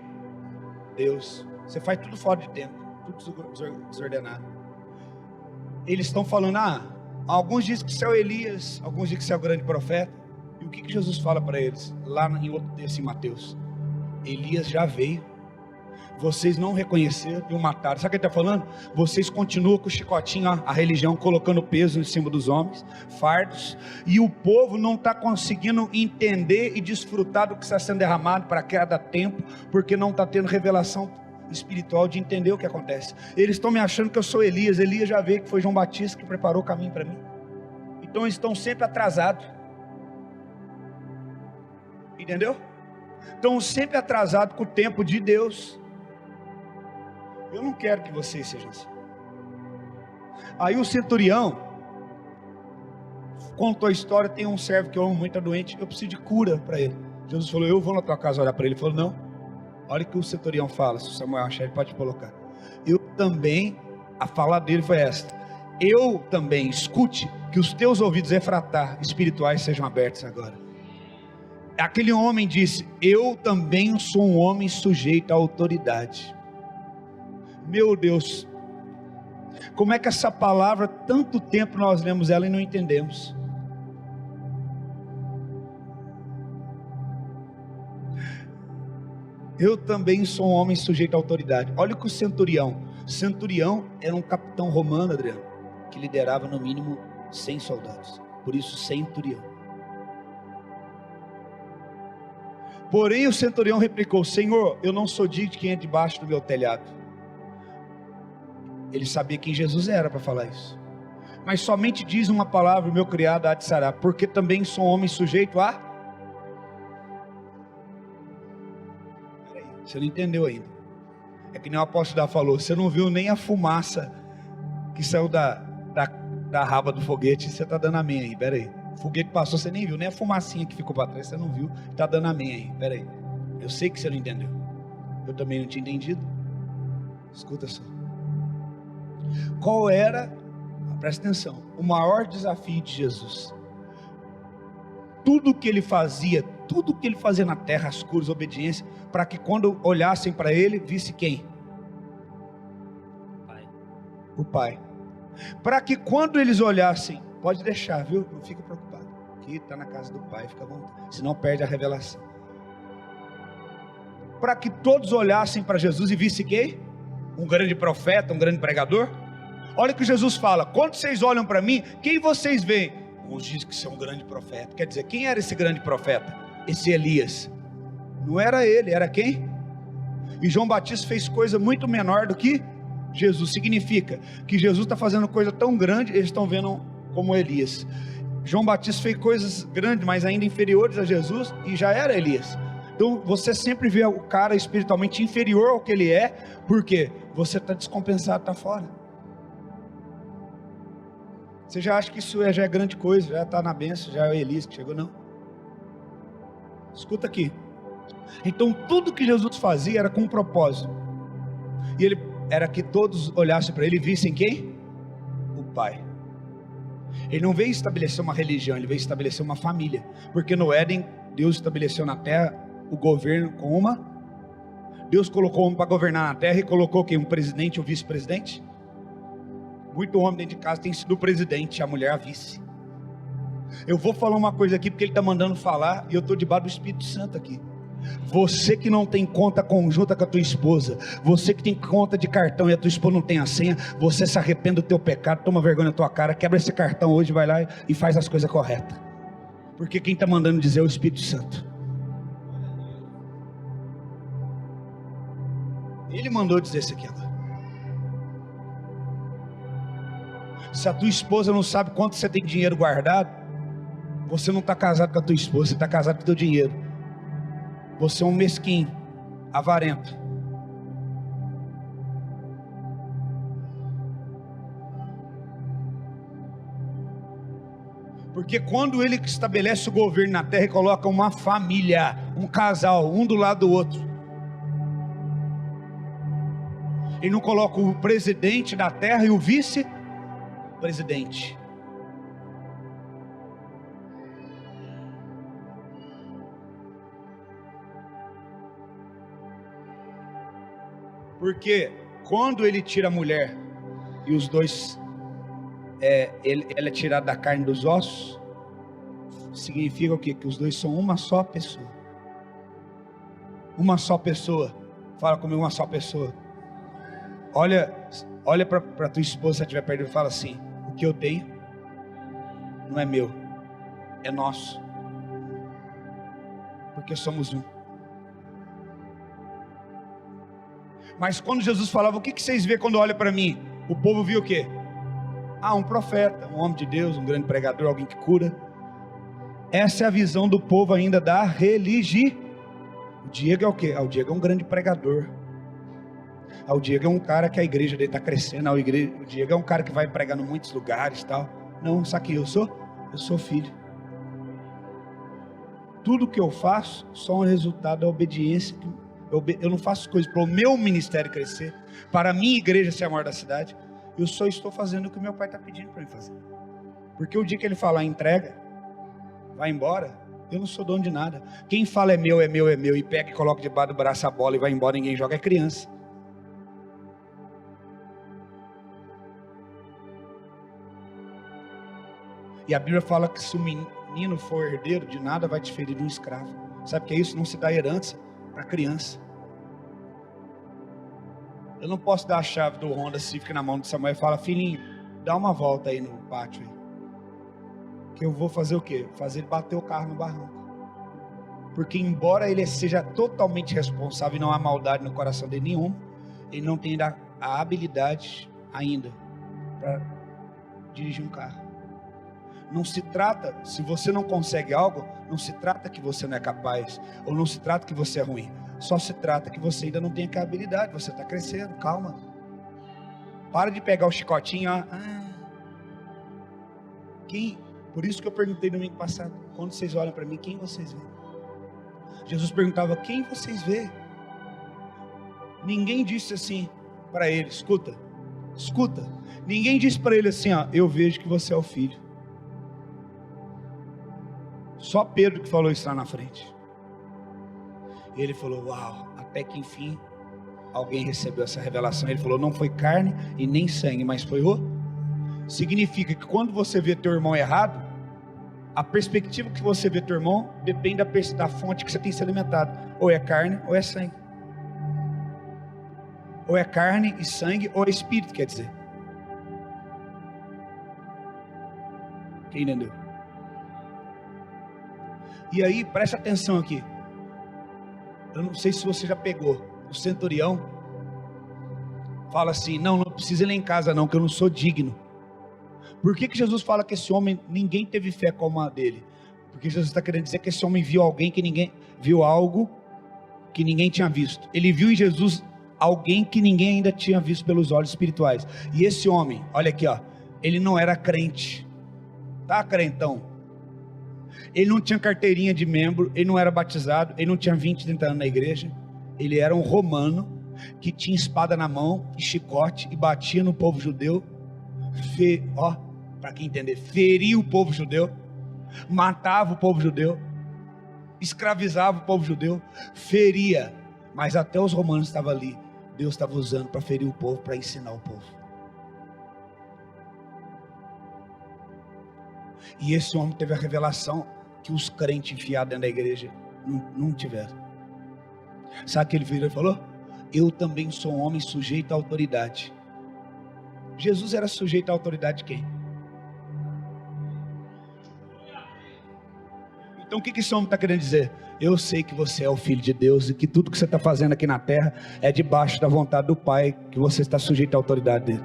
Deus. Você faz tudo fora de tempo, tudo desordenado. Eles estão falando, alguns dizem que você é o Elias, alguns dizem que você é o grande profeta. E o que Jesus fala para eles? Lá em outro texto em Mateus: Elias já veio, vocês não reconheceram e o mataram. Sabe o que ele está falando? Vocês continuam com o chicotinho, a religião colocando peso em cima dos homens, fardos, e o povo não está conseguindo entender e desfrutar do que está sendo derramado para cada tempo, porque não está tendo revelação espiritual de entender o que acontece. Eles estão me achando que eu sou Elias. Elias já veio, que foi João Batista que preparou o caminho para mim. Então eles estão sempre atrasados. Entendeu? Estão sempre atrasados com o tempo de Deus. Eu não quero que vocês sejam assim. Aí o centurião contou a história. Tem um servo que eu amo muito, tá doente, eu preciso de cura para ele. Jesus falou: eu vou na tua casa olhar para ele. Ele falou: não, olha o que o centurião fala. Se o Samuel achar, ele pode colocar. Eu também, a fala dele foi esta: eu também, escute, que os teus ouvidos espirituais sejam abertos agora. Aquele homem disse: eu também sou um homem sujeito à autoridade. Meu Deus, Como é que essa palavra, tanto tempo nós lemos ela e não entendemos? Eu também sou um homem sujeito à autoridade. Olha o que o centurião era um capitão romano, Adriano, que liderava no mínimo 100 soldados, por isso centurião. Porém o centurião replicou: Senhor, eu não sou digno de quem é debaixo do meu telhado. Ele sabia quem Jesus era para falar isso. Mas somente diz uma palavra, o meu criado há de sarar, porque também sou um homem sujeito a... Peraí, você não entendeu ainda. É que nem o apóstolo falou, você não viu nem a fumaça que saiu da raba do foguete, você está dando amém aí, peraí. O foguete passou, você nem viu, nem a fumacinha que ficou para trás, você não viu, está dando amém aí, peraí. Eu sei que você não entendeu, eu também não tinha entendido. Escuta só. Qual era, presta atenção, o maior desafio de Jesus? Tudo que ele fazia na terra, as curas, a obediência, para que quando olhassem para ele, visse quem? O Pai. Para que quando eles olhassem, pode deixar, viu? Não fica preocupado, aqui está na casa do Pai, fica à vontade, senão perde a revelação. Para que todos olhassem para Jesus e vissem quem? Um grande profeta, um grande pregador. Olha o que Jesus fala: quando vocês olham para mim, quem vocês veem? Uns dizem que você é um grande profeta. Quer dizer, quem era esse grande profeta? Esse Elias. Não era ele, era quem? E João Batista fez coisa muito menor do que Jesus. Significa que Jesus está fazendo coisa tão grande, eles estão vendo como Elias. João Batista fez coisas grandes, mas ainda inferiores a Jesus, e já era Elias. Então você sempre vê o cara espiritualmente inferior ao que ele é, porque você está descompensado, está fora. Você já acha que isso já é grande coisa, já está na bênção, já é o Elias que chegou, não. Escuta aqui. Então tudo que Jesus fazia era com um propósito, e ele era que todos olhassem para ele e vissem quem? O Pai. Ele não veio estabelecer uma religião, ele veio estabelecer uma família, porque no Éden Deus estabeleceu na terra o governo com Deus colocou um homem para governar na terra, e colocou quem? Um presidente e um vice-presidente. Muito homem dentro de casa tem sido o presidente, a mulher a vice. Eu vou falar uma coisa aqui porque ele está mandando falar, e eu estou debaixo do Espírito Santo aqui. Você que não tem conta conjunta com a tua esposa, você que tem conta de cartão e a tua esposa não tem a senha, você se arrepende do teu pecado, toma vergonha na tua cara, quebra esse cartão hoje, vai lá e faz as coisas corretas, porque quem está mandando dizer é o Espírito Santo. Ele mandou dizer isso aqui agora. Se a tua esposa não sabe quanto você tem de dinheiro guardado, você não está casado com a tua esposa, você está casado com o teu dinheiro. Você é um mesquinho, avarento. Porque quando ele estabelece o governo na terra e coloca uma família, um casal, um do lado do outro, ele não coloca o presidente da terra e o vice-presidente. Porque quando ele tira a mulher e os dois, ela é tirada da carne dos ossos, significa o quê? Que os dois são uma só pessoa. Uma só pessoa. Fala comigo, uma só pessoa. Olha para tua esposa, se ela estiver perto, e fala assim: o que eu tenho não é meu, é nosso, porque somos um. Mas quando Jesus falava: o que vocês veem quando olham para mim? O povo viu o quê? Um profeta, um homem de Deus, um grande pregador, alguém que cura. Essa é a visão do povo ainda da religião. O Diego é o quê? O Diego é um grande pregador. O Diego é um cara que a igreja dele está crescendo. O Diego é um cara que vai pregar em muitos lugares, tal. Não, sabe quem eu sou? Eu sou filho. Tudo que eu faço só um resultado da obediência. Eu não faço coisas para o meu ministério crescer, para a minha igreja ser a maior da cidade. Eu só estou fazendo o que o meu pai está pedindo para mim fazer. Porque o dia que ele falar entrega, vai embora, eu não sou dono de nada. Quem fala é meu, e pega e coloca debaixo do braço a bola e vai embora, ninguém joga, é criança. E a Bíblia fala que se o menino for herdeiro, de nada vai diferir de um escravo. Sabe o que é isso? Não se dá herança para criança. Eu não posso dar a chave do Honda Civic na mão de Samuel e falar: filhinho, dá uma volta aí no pátio aí. Que eu vou fazer o quê? Fazer ele bater o carro no barranco. Porque embora ele seja totalmente responsável e não há maldade no coração dele nenhum, ele não tem a habilidade ainda para dirigir um carro. Não se trata, se você não consegue algo, não se trata que você não é capaz, ou não se trata que você é ruim. Só se trata que você ainda não tem a habilidade, você está crescendo, calma. Para de pegar o chicotinho, por isso que eu perguntei domingo passado, quando vocês olham para mim, quem vocês veem? Jesus perguntava: quem vocês veem? Ninguém disse assim para ele: escuta, ninguém disse para ele assim: eu vejo que você é o filho. Só Pedro que falou isso lá na frente. E ele falou: uau, até que enfim alguém recebeu essa revelação. Ele falou: não foi carne e nem sangue, mas foi o... Significa que quando você vê teu irmão errado, a perspectiva que você vê teu irmão depende da fonte que você tem se alimentado. Ou é carne ou é sangue. Ou é carne e sangue, ou é espírito, quer dizer. Quem entendeu? E aí, presta atenção aqui. Eu não sei se você já pegou. O centurião fala assim: não precisa ir lá em casa não, que eu não sou digno. Por que Jesus fala que esse homem, ninguém teve fé como a dele? Porque Jesus está querendo dizer que esse homem viu alguém que ninguém viu, algo que ninguém tinha visto. Ele viu em Jesus alguém que ninguém ainda tinha visto pelos olhos espirituais. E esse homem, olha aqui, ele não era crente, tá, crentão? Ele não tinha carteirinha de membro, ele não era batizado, ele não tinha 20, 30 anos na igreja. Ele era um romano que tinha espada na mão e chicote e batia no povo judeu. Para quem entender, feria o povo judeu, matava o povo judeu, escravizava o povo judeu, feria, mas até os romanos estavam ali. Deus estava usando para ferir o povo, para ensinar o povo. E esse homem teve a revelação que os crentes enfiados dentro da igreja não tiveram. Sabe o que ele virou e falou? Eu também sou um homem sujeito à autoridade. Jesus era sujeito à autoridade de quem? Então o que esse homem está querendo dizer? Eu sei que você é o Filho de Deus e que tudo que você está fazendo aqui na terra é debaixo da vontade do Pai, que você está sujeito à autoridade dele.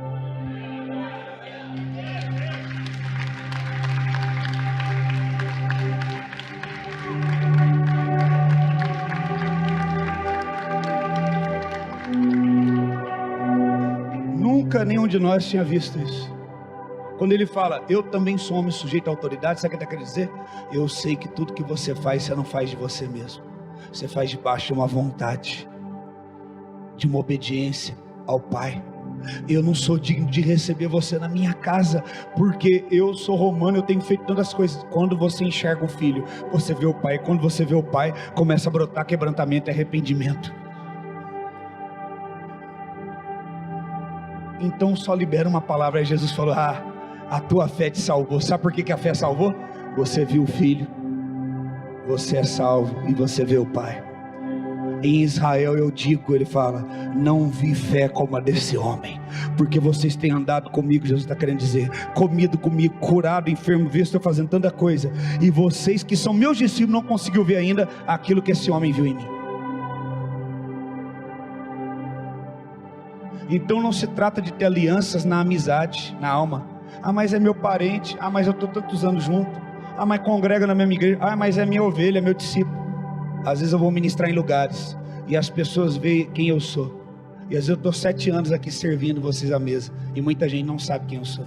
Nunca nenhum de nós tinha visto isso. Quando ele fala, eu também sou homem sujeito à autoridade, sabe o que ele está querendo dizer? Eu sei que tudo que você faz, você não faz de você mesmo. Você faz debaixo de uma vontade, de uma obediência ao Pai. Eu não sou digno de receber você na minha casa, porque eu sou romano, eu tenho feito tantas coisas. Quando você enxerga o Filho, você vê o Pai. Quando você vê o Pai, começa a brotar quebrantamento e arrependimento. Então só libera uma palavra. Aí Jesus falou, a tua fé te salvou. Sabe por que a fé salvou? Você viu o Filho, você é salvo e você vê o Pai. Em Israel eu digo, ele fala, não vi fé como a desse homem, porque vocês têm andado comigo, Jesus está querendo dizer, comido comigo, curado, enfermo, visto eu fazendo tanta coisa, e vocês que são meus discípulos não conseguiram ver ainda aquilo que esse homem viu em mim. Então não se trata de ter alianças na amizade, na alma. Mas é meu parente, mas eu estou tantos anos junto, mas congrega na mesma igreja, mas é minha ovelha, é meu discípulo. Às vezes eu vou ministrar em lugares e as pessoas veem quem eu sou, e às vezes eu estou 7 anos aqui servindo vocês à mesa e muita gente não sabe quem eu sou.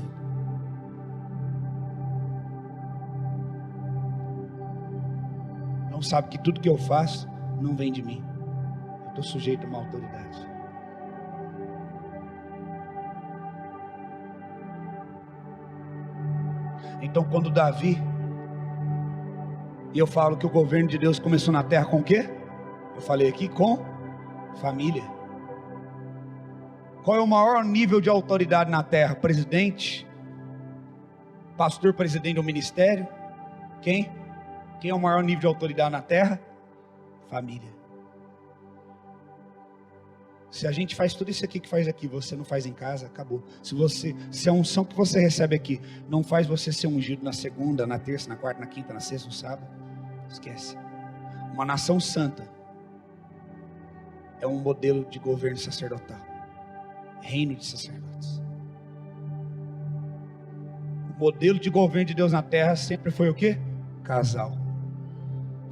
Não sabe que tudo que eu faço não vem de mim. Eu estou sujeito a uma autoridade. Então quando Davi, e eu falo que o governo de Deus começou na terra com o quê? Eu falei aqui, com família. Qual é o maior nível de autoridade na terra? Presidente? pastor, presidente do ministério. Quem? Quem é o maior nível de autoridade na terra? Família. Se a gente faz tudo isso aqui que faz aqui, você não faz em casa, acabou. Se a unção que você recebe aqui não faz você ser ungido na segunda, na terça, na quarta, na quinta, na sexta, no sábado, esquece. Uma nação santa é um modelo de governo sacerdotal, reino de sacerdotes. O modelo de governo de Deus na terra sempre foi o quê? Casal,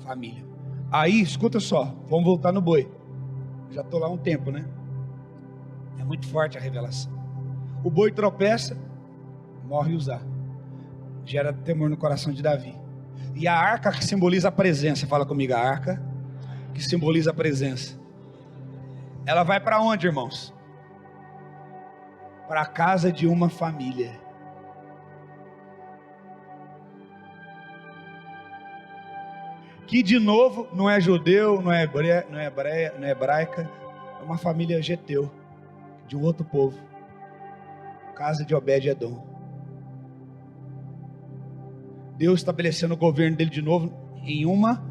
família. Aí, escuta só, vamos voltar no boi. Já estou lá há um tempo, né? É muito forte a revelação. O boi tropeça, morre Uzá. Gera temor no coração de Davi. E a arca que simboliza a presença, fala comigo, a arca que simboliza a presença. Ela vai para onde, irmãos? Para a casa de uma família. Que de novo não é judeu, não é hebraica, é uma família geteu, de um outro povo, casa de Obed-edom. Deus estabelecendo o governo dele de novo em uma,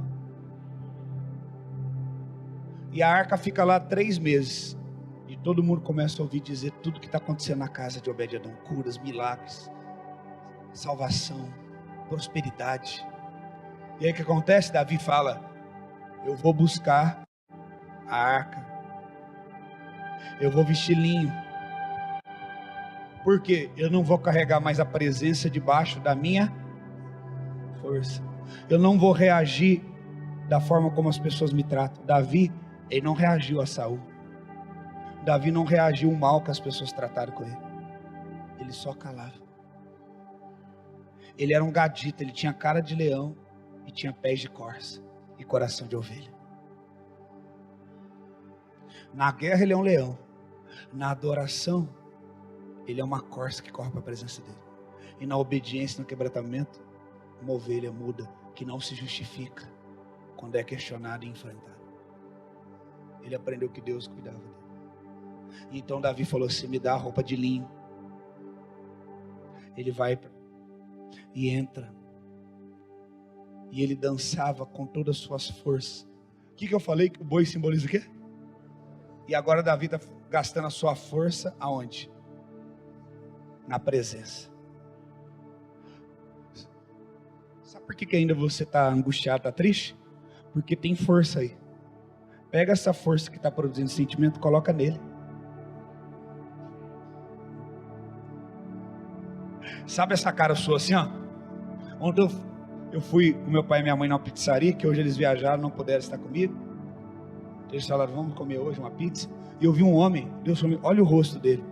e a arca fica lá 3 meses, e todo mundo começa a ouvir dizer tudo que está acontecendo na casa de Obed-edom, curas, milagres, salvação, prosperidade. E aí o que acontece? Davi fala, eu vou buscar a arca, eu vou vestir linho, porque eu não vou carregar mais a presença debaixo da minha força, eu não vou reagir da forma como as pessoas me tratam. Davi, ele não reagiu a Saul, Davi não reagiu o mal que as pessoas trataram com ele, ele só calava. Ele era um gadita, ele tinha cara de leão, e tinha pés de corça e coração de ovelha. Na guerra ele é um leão, na adoração ele é uma corça que corre para a presença dele, e na obediência, no quebrantamento, uma ovelha muda, que não se justifica quando é questionado e enfrentado. Ele aprendeu que Deus cuidava dele. Então Davi falou assim, me dá a roupa de linho. Ele vai e entra, e ele dançava com todas as suas forças. O que eu falei? Que o boi simboliza o quê? E agora Davi está gastando a sua força aonde? Na presença. Sabe por que ainda você está angustiado, está triste? Porque tem força aí. Pega essa força que está produzindo sentimento, coloca nele. Sabe essa cara sua assim, ó? Ontem eu fui com meu pai e minha mãe numa pizzaria, que hoje eles viajaram, não puderam estar comigo. Eles falaram, vamos comer hoje uma pizza. E eu vi um homem, Deus falou, olha o rosto dele.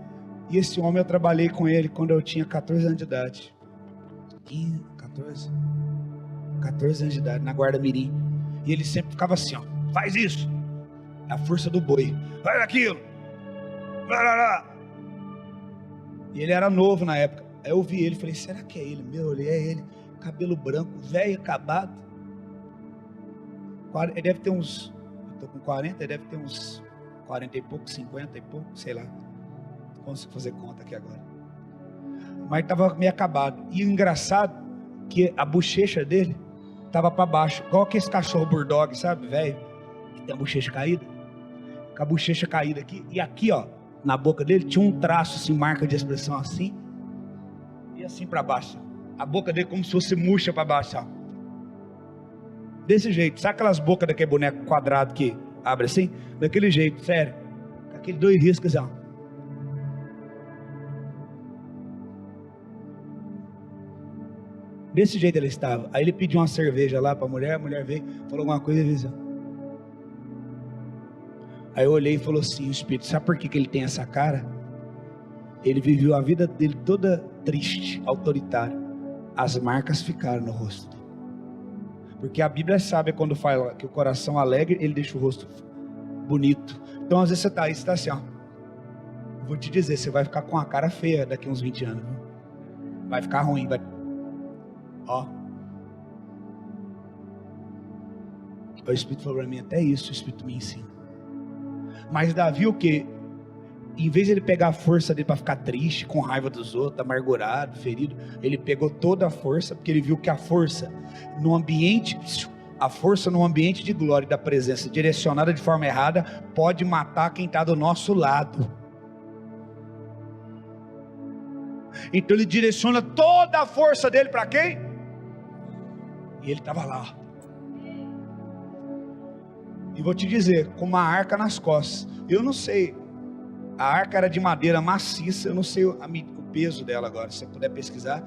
E esse homem eu trabalhei com ele quando eu tinha 14 anos de idade. 15, 14 anos de idade, na Guarda Mirim. E ele sempre ficava assim, ó, faz isso. É a força do boi. Faz aquilo. E ele era novo na época. Aí eu vi ele, falei, será que é ele? Meu, olhei, é ele. Cabelo branco, velho, acabado. Ele deve ter uns, eu estou com 40, ele deve ter uns 40 e pouco, 50 e pouco, sei lá. Não consigo fazer conta aqui agora. Mas estava meio acabado. E o engraçado, que a bochecha dele estava para baixo. Igual aquele cachorro bulldog, sabe, velho? Que tem a bochecha caída. Com a bochecha caída aqui. E aqui, ó, na boca dele, tinha um traço, assim, marca de expressão assim. E assim para baixo. A boca dele como se fosse murcha para baixo, ó. Desse jeito. Sabe aquelas bocas daquele boneco quadrado que abre assim? Daquele jeito, sério. Com aqueles 2 riscos, ó. Desse jeito ele estava. Aí ele pediu uma cerveja lá para a mulher veio, falou alguma coisa e disse. Aí eu olhei e falou assim, o Espírito, sabe por que ele tem essa cara? Ele viveu a vida dele toda triste, autoritário. As marcas ficaram no rosto dele. Porque a Bíblia sabe quando fala que o coração alegre, ele deixa o rosto bonito. Então às vezes você está aí, você está assim, ó. Vou te dizer, você vai ficar com a cara feia daqui uns 20 anos. Viu? Vai ficar ruim, vai. Ó. O Espírito falou para mim, até isso o Espírito me ensina. Mas Davi o que? Em vez de ele pegar a força dele para ficar triste, com raiva dos outros, amargurado, ferido, ele pegou toda a força, porque ele viu que a força no ambiente de glória e da presença, direcionada de forma errada, pode matar quem está do nosso lado. Então ele direciona toda a força dele para quem? E ele estava lá. E vou te dizer, com uma arca nas costas, eu não sei, a arca era de madeira maciça, eu não sei o peso dela agora, se você puder pesquisar.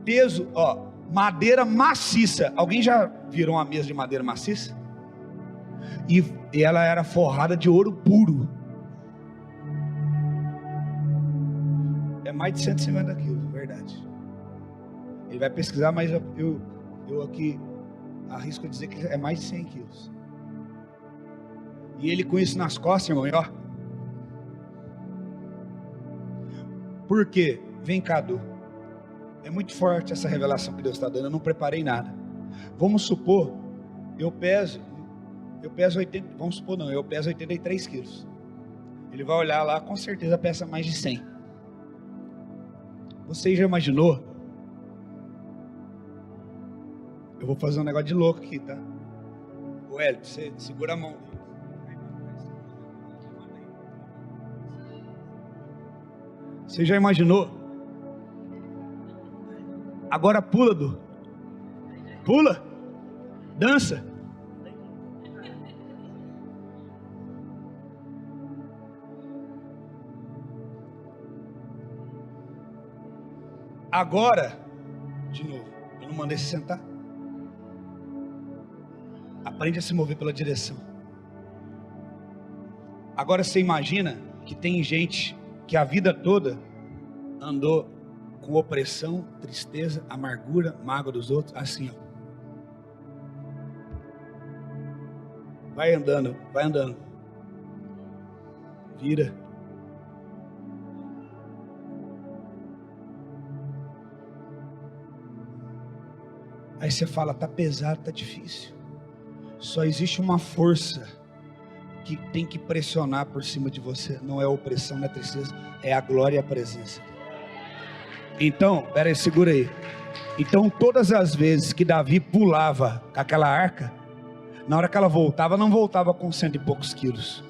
Peso, ó, madeira maciça. Alguém já virou uma mesa de madeira maciça? E ela era forrada de ouro puro. É mais de 150 quilos, verdade. Ele vai pesquisar, mas eu aqui arrisco dizer que é mais de 100 quilos. E ele com isso nas costas, irmão, ó. Por quê? Vem cá, Du. É muito forte essa revelação que Deus está dando. Eu não preparei nada. Vamos supor, eu peso 80, vamos supor não, eu peso 83 quilos. Ele vai olhar lá, com certeza pesa mais de 100. Você já imaginou? Eu vou fazer um negócio de louco aqui, tá? O Hélio, você segura a mão. Você já imaginou? Agora pula, Du. Pula. Dança. Agora, de novo, eu não mandei você sentar. Aprende a se mover pela direção. Agora você imagina que tem gente que a vida toda andou com opressão, tristeza, amargura, mágoa dos outros, assim, ó. Vai andando, vai andando. Vira. Aí você fala, tá pesado, tá difícil. Só existe uma força que tem que pressionar por cima de você. Não é a opressão, não é a tristeza, é a glória e a presença. Então, peraí, segura aí. Então todas as vezes que Davi pulava com aquela arca, na hora que ela voltava, não voltava com 100 e poucos quilos.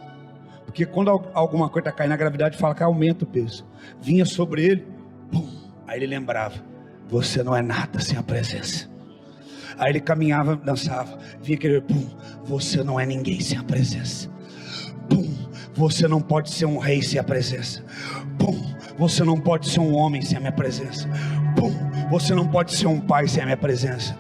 Porque quando alguma coisa está caindo, a gravidade fala que aumenta o peso. Vinha sobre ele, pum, aí ele lembrava, você não é nada sem a presença. Aí ele caminhava, dançava, vinha aquele, pum, você não é ninguém sem a presença. Pum, você não pode ser um rei sem a presença. Pum, você não pode ser um homem sem a minha presença. Pum, você não pode ser um pai sem a minha presença.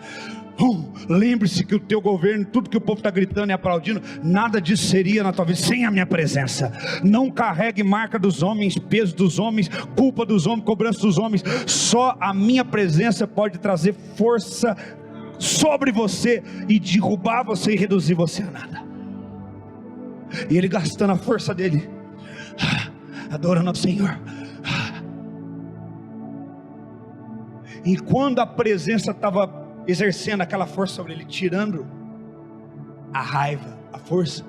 Lembre-se que o teu governo, tudo que o povo está gritando e aplaudindo, nada disso seria na tua vida sem a minha presença. Não carregue marca dos homens, peso dos homens, culpa dos homens, cobrança dos homens. Só a minha presença pode trazer força sobre você e derrubar você e reduzir você a nada. E ele gastando a força dele, adorando ao Senhor. E quando a presença estava exercendo aquela força sobre ele, tirando a raiva, a força,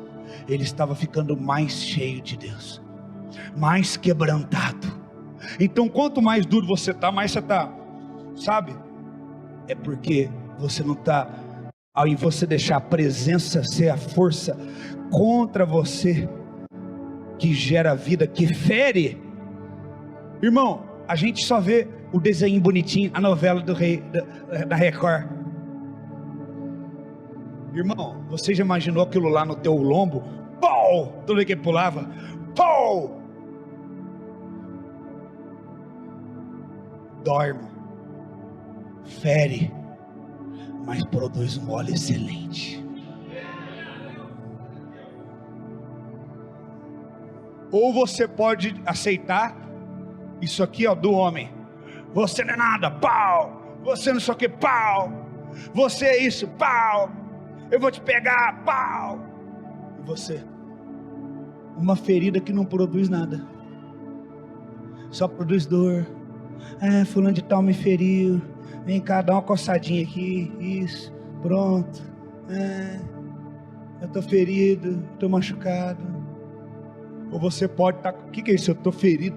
ele estava ficando mais cheio de Deus, mais quebrantado. Então quanto mais duro você está, mais você está, sabe? É porque você não está, ao invés de você deixar a presença ser a força contra você, que gera vida, que fere. Irmão, a gente só vê o desenho bonitinho, a novela do rei, da Record. Irmão, você já imaginou aquilo lá no teu lombo? Pau! Tudo que pulava, pau! Dói, irmão. Fere, mas produz um óleo excelente. Ou você pode aceitar isso aqui, ó, do homem. Você não é nada, pau. Você não sei o que, pau. Você é isso, pau. Eu vou te pegar, pau. E você? Uma ferida que não produz nada, só produz dor. Fulano de tal me feriu. Vem cá, dá uma coçadinha aqui. Isso, pronto. Eu estou ferido, estou machucado. Ou você pode estar, o que é isso? Eu estou ferido,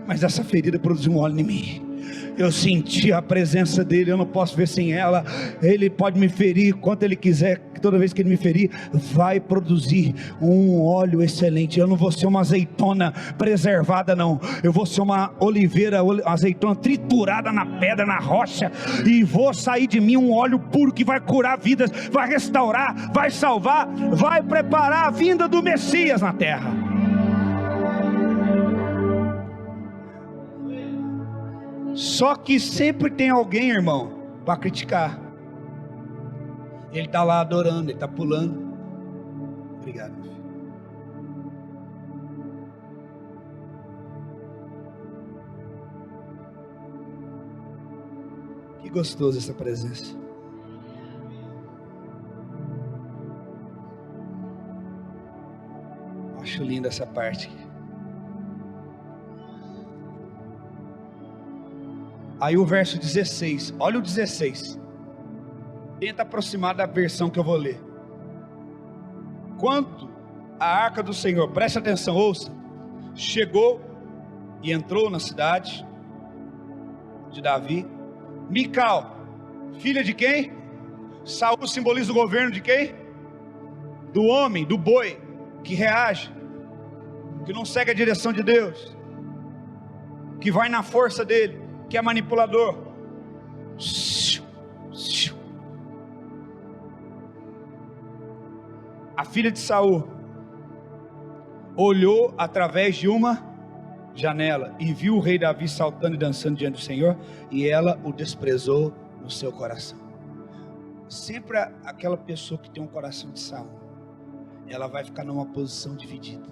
mas essa ferida produziu um óleo em mim. Eu senti a presença dele, eu não posso ver sem ela. Ele pode me ferir quanto ele quiser, toda vez que ele me ferir, vai produzir um óleo excelente. Eu não vou ser uma azeitona preservada, não. Eu vou ser uma oliveira, azeitona triturada na pedra, na rocha, e vou sair de mim um óleo puro que vai curar vidas, vai restaurar, vai salvar, vai preparar a vinda do Messias na terra. Só que sempre tem alguém, irmão, para criticar. Ele está lá adorando, ele está pulando. Obrigado, meu filho. Que gostoso essa presença. Acho linda essa parte aqui. Aí o verso 16, olha o 16, tenta aproximar da versão que eu vou ler. Quanto a arca do Senhor, preste atenção, ouça, chegou e entrou na cidade de Davi, Mical, filha de quem? Saul simboliza o governo de quem? Do homem, do boi, que reage, que não segue a direção de Deus, que vai na força dele, que é manipulador. A filha de Saul olhou através de uma janela e viu o rei Davi saltando e dançando diante do Senhor, e ela o desprezou no seu coração. Sempre aquela pessoa que tem um coração de Saul, ela vai ficar numa posição dividida.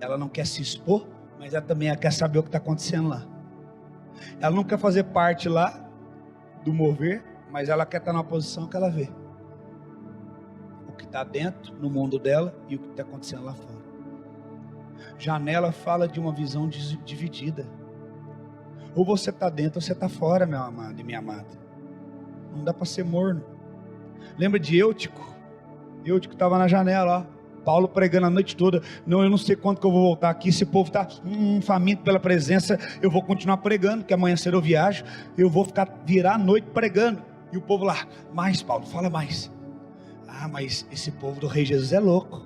Ela não quer se expor, mas ela também quer saber o que está acontecendo lá. Ela não quer fazer parte lá do mover, mas ela quer estar numa posição que ela vê o que está dentro, no mundo dela, e o que está acontecendo lá fora. Janela fala de uma visão dividida. Ou você está dentro ou você está fora, meu amado e minha amada. Não dá para ser morno. Lembra de Eutico? Eutico estava na janela, ó. Paulo pregando a noite toda. Não, eu não sei quando que eu vou voltar aqui. Esse povo está faminto pela presença. Eu vou continuar pregando, que amanhã cedo eu viajo. Eu vou virar a noite pregando. E o povo lá, mais Paulo, fala mais. Ah, mas esse povo do Rei Jesus é louco.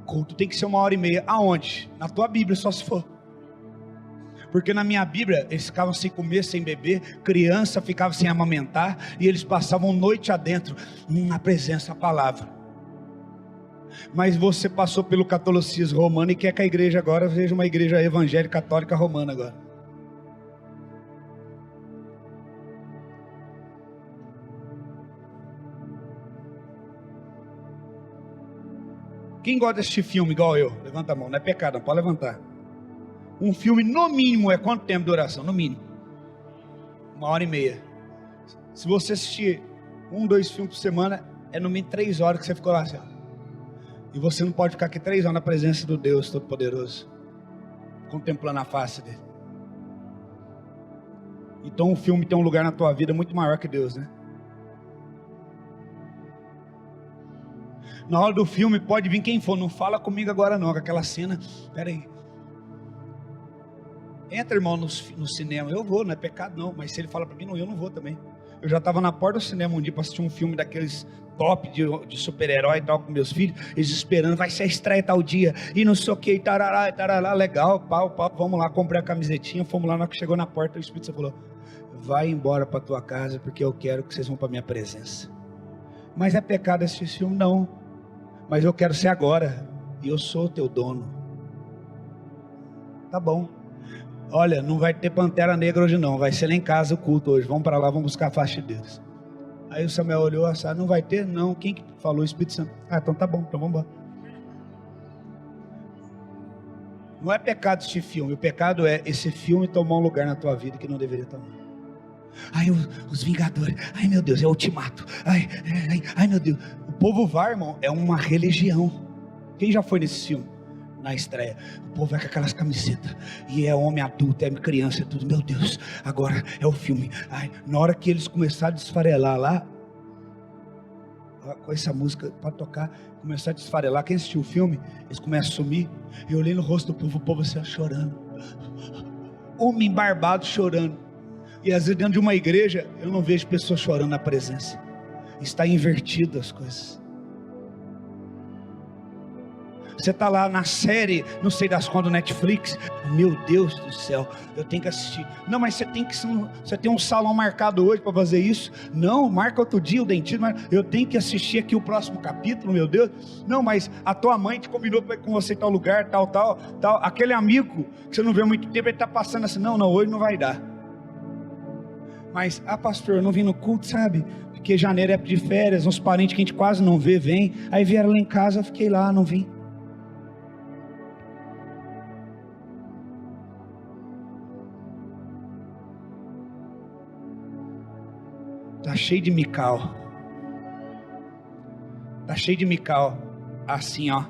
Culto tem que ser 1h30. Aonde? Na tua Bíblia, só se for. Porque na minha Bíblia, eles ficavam sem comer, sem beber. Criança ficava sem amamentar. E eles passavam noite adentro, na presença da palavra. Mas você passou pelo catolicismo romano e quer que a igreja agora seja uma igreja evangélica católica romana agora. Quem gosta de assistir filme igual eu? Levanta a mão, não é pecado, não pode levantar. Um filme no mínimo é quanto tempo de duração? No mínimo 1h30. Se você assistir 2 filmes por semana, é no mínimo 3 horas que você ficou lá assim, ó. E você não pode ficar aqui 3 horas na presença do Deus Todo-Poderoso, contemplando a face dele. Então o filme tem um lugar na tua vida muito maior que Deus, né? Na hora do filme pode vir quem for, não fala comigo agora não, com aquela cena. Espera aí. Entra, irmão, no cinema. Eu vou, não é pecado não, mas se ele fala para mim, não, eu não vou também. Eu já estava na porta do cinema um dia para assistir um filme daqueles top de super-herói e tal com meus filhos, eles esperando, vai ser a estreia tal dia, e não sei o que, tarará, legal, pau, vamos lá, comprei a camisetinha, fomos lá, na hora que chegou na porta, o Espírito Santo falou, vai embora para tua casa, porque eu quero que vocês vão para minha presença. Mas é pecado assistir esse filme? Não, mas eu quero ser agora, e eu sou o teu dono. Tá bom. Olha, não vai ter Pantera Negra hoje não, vai ser lá em casa o culto hoje, vamos para lá, vamos buscar a faixa de Deus. Aí o Samuel olhou, assim, não vai ter? Não, quem que falou? O Espírito Santo. Ah, então tá bom, então vamos embora. Não é pecado assistir filme, o pecado é esse filme tomar um lugar na tua vida que não deveria tomar. Ai, os Vingadores, ai meu Deus, é o Ultimato, ai meu Deus. O povo vai, irmão, é uma religião. Quem já foi nesse filme? Na estreia, o povo vai com aquelas camisetas, e é homem adulto, é criança, é tudo, meu Deus, agora é o filme. Ai, na hora que eles começaram a desfarelar lá, com essa música para tocar, começou a desfarelar. Quem assistiu o filme, eles começam a sumir. Eu olhei no rosto do povo, o povo assim, chorando. Homem barbado chorando. E às vezes dentro de uma igreja, eu não vejo pessoas chorando na presença. Está invertido as coisas. Você está lá na série, não sei das quantas do Netflix. Meu Deus do céu, eu tenho que assistir. Não, mas você tem um salão marcado hoje para fazer isso? Não, marca outro dia o dentista. Mas eu tenho que assistir aqui o próximo capítulo, meu Deus. Não, mas a tua mãe te combinou com você em tal lugar, tal. Aquele amigo que você não vê há muito tempo, ele está passando assim, não, hoje não vai dar. Mas, pastor, eu não vim no culto, sabe? Porque janeiro é época de férias, uns parentes que a gente quase não vê, vem. Aí vieram lá em casa, eu fiquei lá, não vim. Está cheio de Mical. Está cheio de Mical. Assim, ó.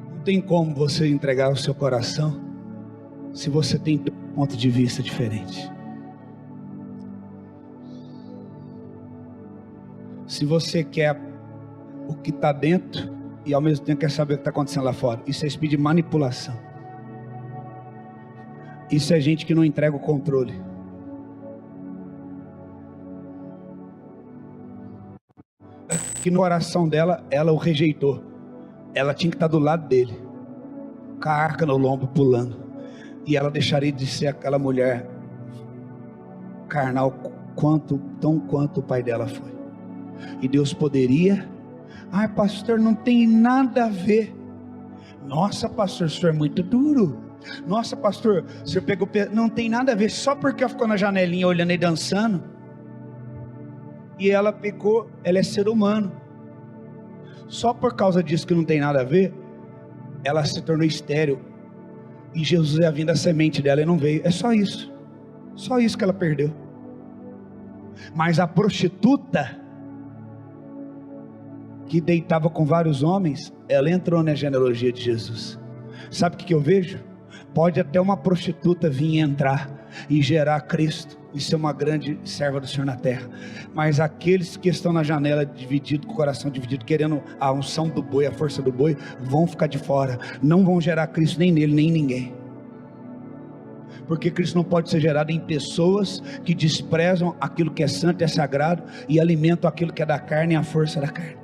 Não tem como você entregar o seu coração se você tem um ponto de vista diferente. Se você quer o que está dentro e ao mesmo tempo quer saber o que está acontecendo lá fora, isso é espírito de manipulação. Isso é gente que não entrega o controle. Que no coração dela, ela o rejeitou. Ela tinha que estar do lado dele, com a arca no lombo pulando, e ela deixaria de ser aquela mulher carnal tão quanto o pai dela foi. E Deus poderia, pastor, não tem nada a ver. Nossa, pastor, o senhor é muito duro. Nossa, pastor, o senhor pegou, não tem nada a ver, só porque ela ficou na janelinha olhando e dançando. E ela pecou, ela é ser humano. Só por causa disso que não tem nada a ver, ela se tornou estéril. E Jesus ia vindo a semente dela e não veio. É só isso que ela perdeu. Mas a prostituta que deitava com vários homens, ela entrou na genealogia de Jesus. Sabe o que eu vejo? Pode até uma prostituta vir entrar e gerar Cristo e ser uma grande serva do Senhor na terra, mas aqueles que estão na janela dividido, com o coração dividido, querendo a unção do boi, a força do boi, vão ficar de fora, não vão gerar Cristo nem nele, nem em ninguém. Porque Cristo não pode ser gerado em pessoas que desprezam aquilo que é santo e é sagrado e alimentam aquilo que é da carne e a força da carne.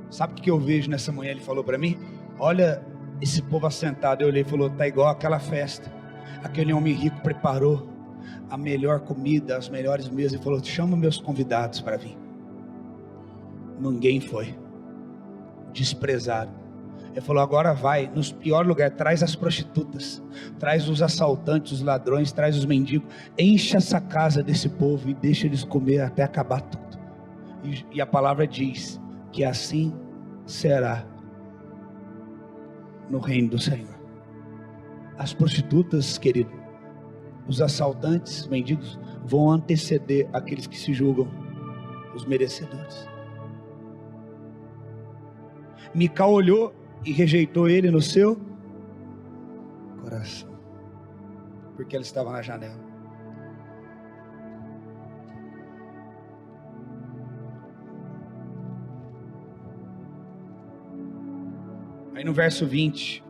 Sabe o que eu vejo nessa manhã? Ele falou para mim, olha esse povo assentado. Eu olhei e falou, está igual aquela festa, aquele homem rico preparou a melhor comida, as melhores mesas, e falou, chama meus convidados para vir. Ninguém foi, desprezado. Ele falou, agora vai nos piores lugares, traz as prostitutas, traz os assaltantes, os ladrões, traz os mendigos, enche essa casa desse povo e deixa eles comer até acabar tudo. E a palavra diz que assim será no reino do Senhor. As prostitutas, querido, os assaltantes, os mendigos, vão anteceder aqueles que se julgam os merecedores. Mical olhou e rejeitou ele no seu coração, porque ela estava na janela. Aí no verso 20,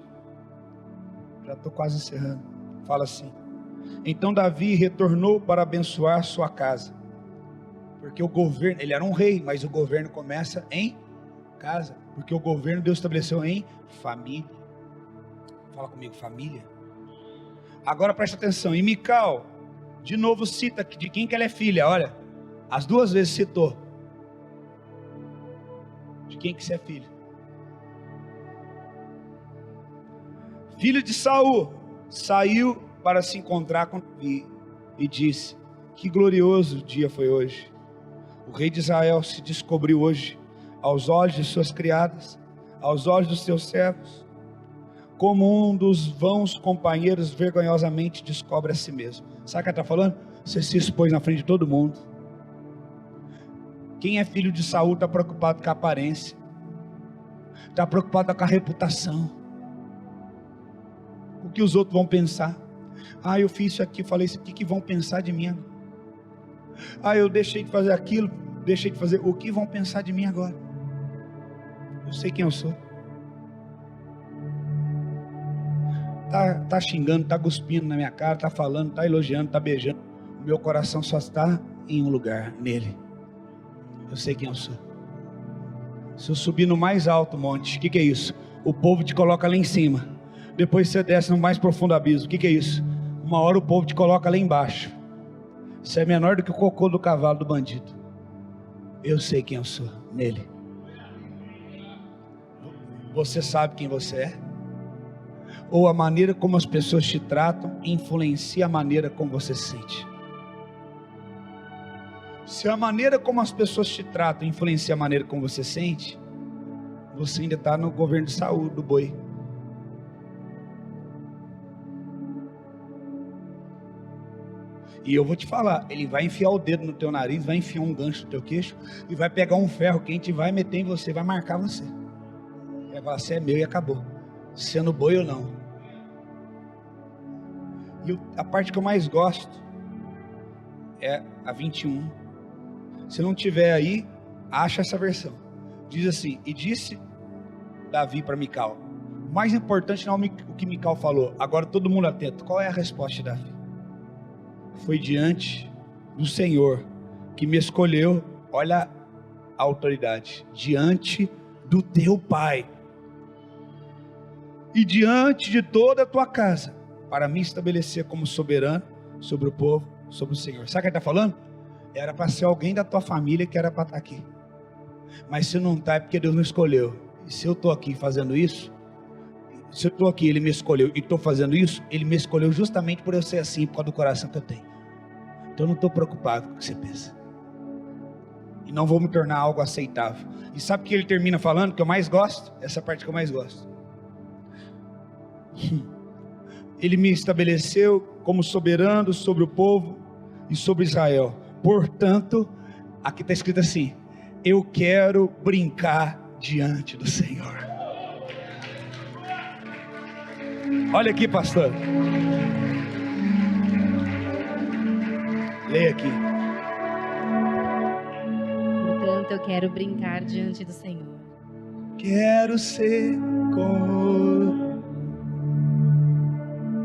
já estou quase encerrando, fala assim, então Davi retornou para abençoar sua casa, porque o governo, ele era um rei, mas o governo começa em casa, porque o governo Deus estabeleceu em família. Fala comigo, família. Agora presta atenção, e Mical, de novo cita de quem que ela é filha, olha, as duas vezes citou, de quem que você é filho? Filho de Saul, saiu para se encontrar com Davi e disse, que glorioso dia foi hoje, o rei de Israel se descobriu hoje, aos olhos de suas criadas, aos olhos dos seus servos, como um dos vãos companheiros vergonhosamente descobre a si mesmo. Sabe o que ela está falando? Você se expôs na frente de todo mundo. Quem é filho de Saul está preocupado com a aparência, está preocupado com a reputação, o que os outros vão pensar. Ah, eu fiz isso aqui, falei isso aqui, que vão pensar de mim agora? Ah, eu deixei de fazer aquilo, deixei de fazer, o que vão pensar de mim agora? Eu sei quem eu sou. Tá xingando, tá cuspindo na minha cara, tá falando, tá elogiando, tá beijando. O meu coração só está em um lugar, nele. Eu sei quem eu sou. Se eu subir no mais alto monte, o que é isso? O povo te coloca lá em cima. Depois você desce no mais profundo abismo. O que é isso? Uma hora o povo te coloca lá embaixo. Você é menor do que o cocô do cavalo do bandido. Eu sei quem eu sou, nele. Você sabe quem você é? Ou a maneira como as pessoas te tratam influencia a maneira como você se sente? Se a maneira como as pessoas te tratam influencia a maneira como você sente, você ainda está no governo de Saul, do boi. E eu vou te falar, ele vai enfiar o dedo no teu nariz, vai enfiar um gancho no teu queixo, e vai pegar um ferro quente e vai meter em você, vai marcar você. Vai falar, você é meu e acabou. Sendo boi ou não. E a parte que eu mais gosto é a 21. Se não tiver aí, acha essa versão. Diz assim: e disse Davi para Mical. O mais importante não é o que Mical falou. Agora todo mundo atento. Qual é a resposta de Davi? Foi diante do Senhor que me escolheu. Olha a autoridade. Diante do teu pai e diante de toda a tua casa, para me estabelecer como soberano sobre o povo, sobre o Senhor. Sabe o que ele está falando? Era para ser alguém da tua família que era para estar aqui. Mas se não está, é porque Deus não escolheu. E se eu estou aqui fazendo isso, se eu estou aqui, Ele me escolheu e estou fazendo isso, Ele me escolheu justamente por eu ser assim, por causa do coração que eu tenho. Então eu não estou preocupado com o que você pensa. E não vou me tornar algo aceitável. E sabe o que ele termina falando, que eu mais gosto? Essa parte que eu mais gosto. Ele me estabeleceu como soberano sobre o povo e sobre Israel. Portanto, aqui está escrito assim: eu quero brincar diante do Senhor. Olha aqui, pastor. Leia aqui. Portanto, eu quero brincar diante do Senhor. Quero ser como...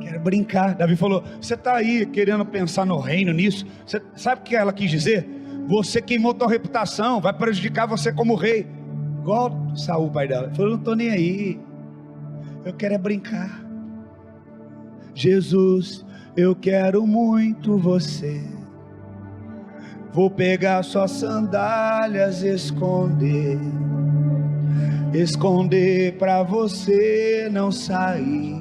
Quero brincar. Davi falou: você está aí querendo pensar no reino, nisso. Você sabe o que ela quis dizer? Você queimou tua reputação, vai prejudicar você como rei. Igual Saul, pai dela. Ele falou: não estou nem aí. Eu quero é brincar. Jesus, eu quero muito você. Vou pegar suas sandálias, esconder pra você não sair,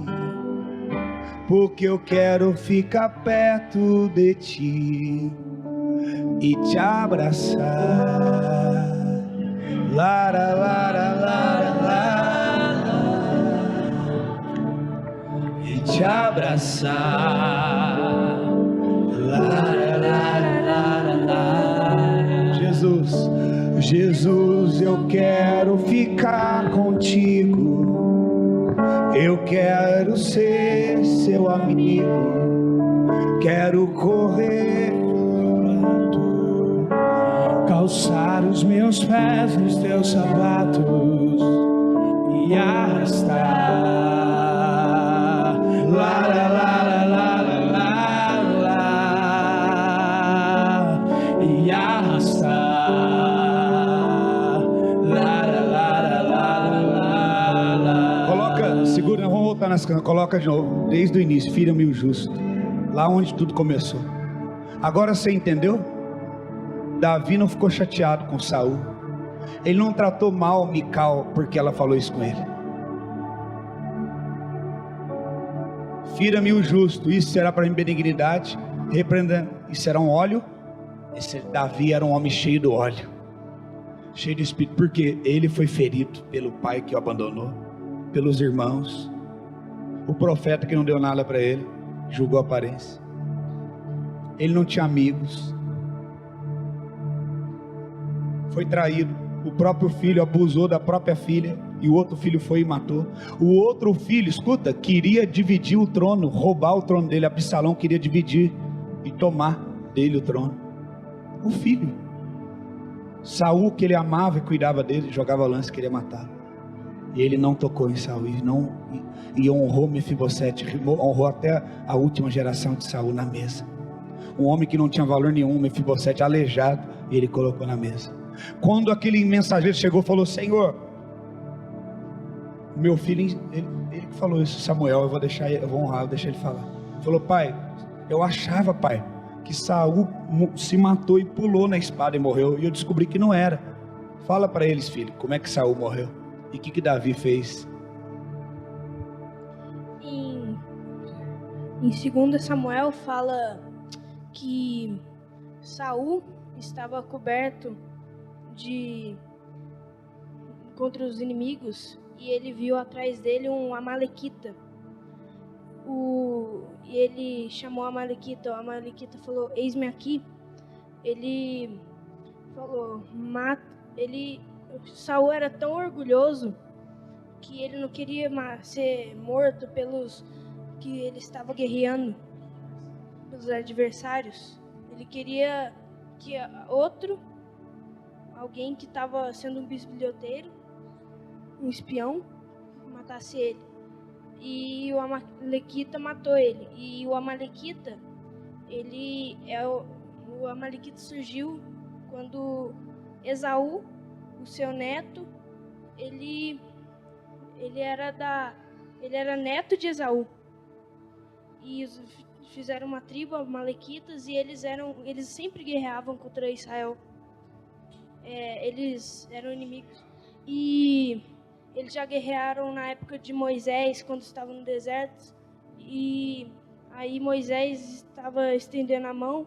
porque eu quero ficar perto de ti e te abraçar. Lara, lara, lara, lara, e te abraçar. Lara, lara, lara, lara. Jesus, Jesus, eu quero ficar contigo. Eu quero ser seu amigo. Quero correr, calçar os meus pés nos teus sapatos e arrastar. Lara, lara, lara, lara, e arrastar. Lara, lara, lara, lara. Coloca, segura, nós vamos voltar nas canções. Coloca de novo, desde o início. Fira-me o justo, lá onde tudo começou. Agora você entendeu? Davi não ficou chateado com Saul. Ele não tratou mal Mical porque ela falou isso com ele. Fira-me o justo, isso será para mim benignidade. Repreenda, isso será um óleo. Esse Davi era um homem cheio do óleo, cheio de espírito, porque ele foi ferido pelo pai que o abandonou, pelos irmãos. O profeta que não deu nada para ele, julgou a aparência. Ele não tinha amigos. Foi traído. O próprio filho abusou da própria filha. E o outro filho foi e matou. O outro filho, escuta, queria dividir o trono, roubar o trono dele. Absalão queria dividir e tomar dele o trono. O filho. Saul, que ele amava e cuidava dele, jogava lance, queria matá-lo. E ele não tocou em Saul e honrou Mefibosete, honrou até a última geração de Saul na mesa. Um homem que não tinha valor nenhum, Mefibosete, aleijado, ele colocou na mesa. Quando aquele mensageiro chegou, falou: Senhor, meu filho, ele que falou isso, Samuel, eu vou honrar, eu vou deixar ele falar. Ele falou: pai, eu achava, pai, que Saul se matou e pulou na espada e morreu, e eu descobri que não era. Fala para eles, filho, como é que Saul morreu e o que Davi fez. Em 2 Samuel fala que Saul estava coberto contra os inimigos, e ele viu atrás dele um amalequita. E ele chamou o amalequita falou: eis-me aqui. Ele falou: Saul era tão orgulhoso que ele não queria ser morto pelos que ele estava guerreando, pelos adversários. Ele queria que alguém que estava sendo um bisbilhoteiro, um espião, matasse ele. E o amalequita matou ele. E o amalequita, o amalequita surgiu quando Esaú, o seu neto, ele era neto de Esaú. E fizeram uma tribo, amalequitas, e eles sempre guerreavam contra Israel. Eles eram inimigos. E eles já guerrearam na época de Moisés, quando estavam no deserto. E aí Moisés estava estendendo a mão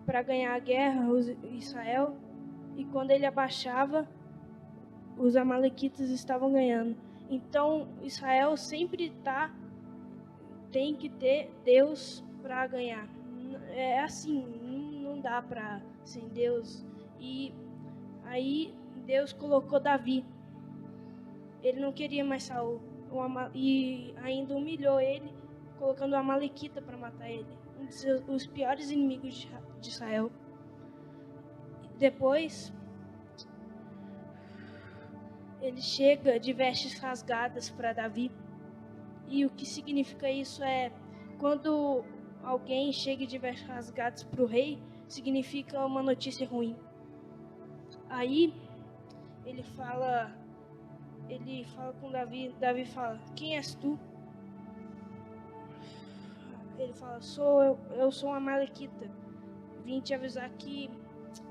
para ganhar a guerra, Israel. E quando ele abaixava, os amalequitas estavam ganhando. Então Israel sempre tem que ter Deus para ganhar. É assim, não dá para sem Deus. E aí Deus colocou Davi. Ele não queria mais Saul. E ainda humilhou ele, colocando o amalequita para matar ele. Um dos piores inimigos de Israel. Depois, ele chega de vestes rasgadas para Davi. E o que significa isso é: quando alguém chega de vestes rasgadas para o rei, significa uma notícia ruim. Aí ele fala com Davi. Davi fala: quem és tu? Ele fala: eu sou um amalequita. Vim te avisar que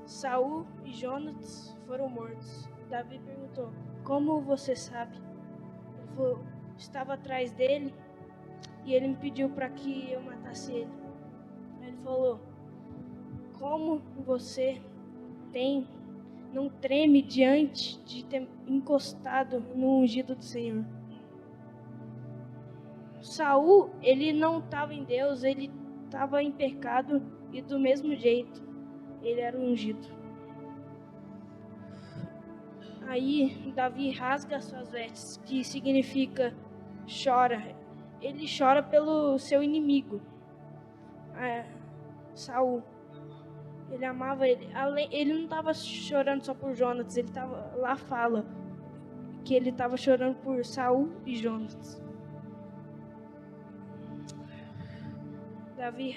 Saul e Jonatas foram mortos. Davi perguntou: como você sabe? Ele falou: estava atrás dele e ele me pediu para que eu matasse ele. Ele falou: como você não treme diante de ter encostado no ungido do Senhor? Saul, ele não estava em Deus, ele estava em pecado, e do mesmo jeito ele era ungido. Aí Davi rasga suas vestes, que significa chora. Ele chora pelo seu inimigo, Saul. Ele amava ele. Ele não estava chorando só por Jonatas, ele estava lá, fala que ele estava chorando por Saul e Jonatas. Davi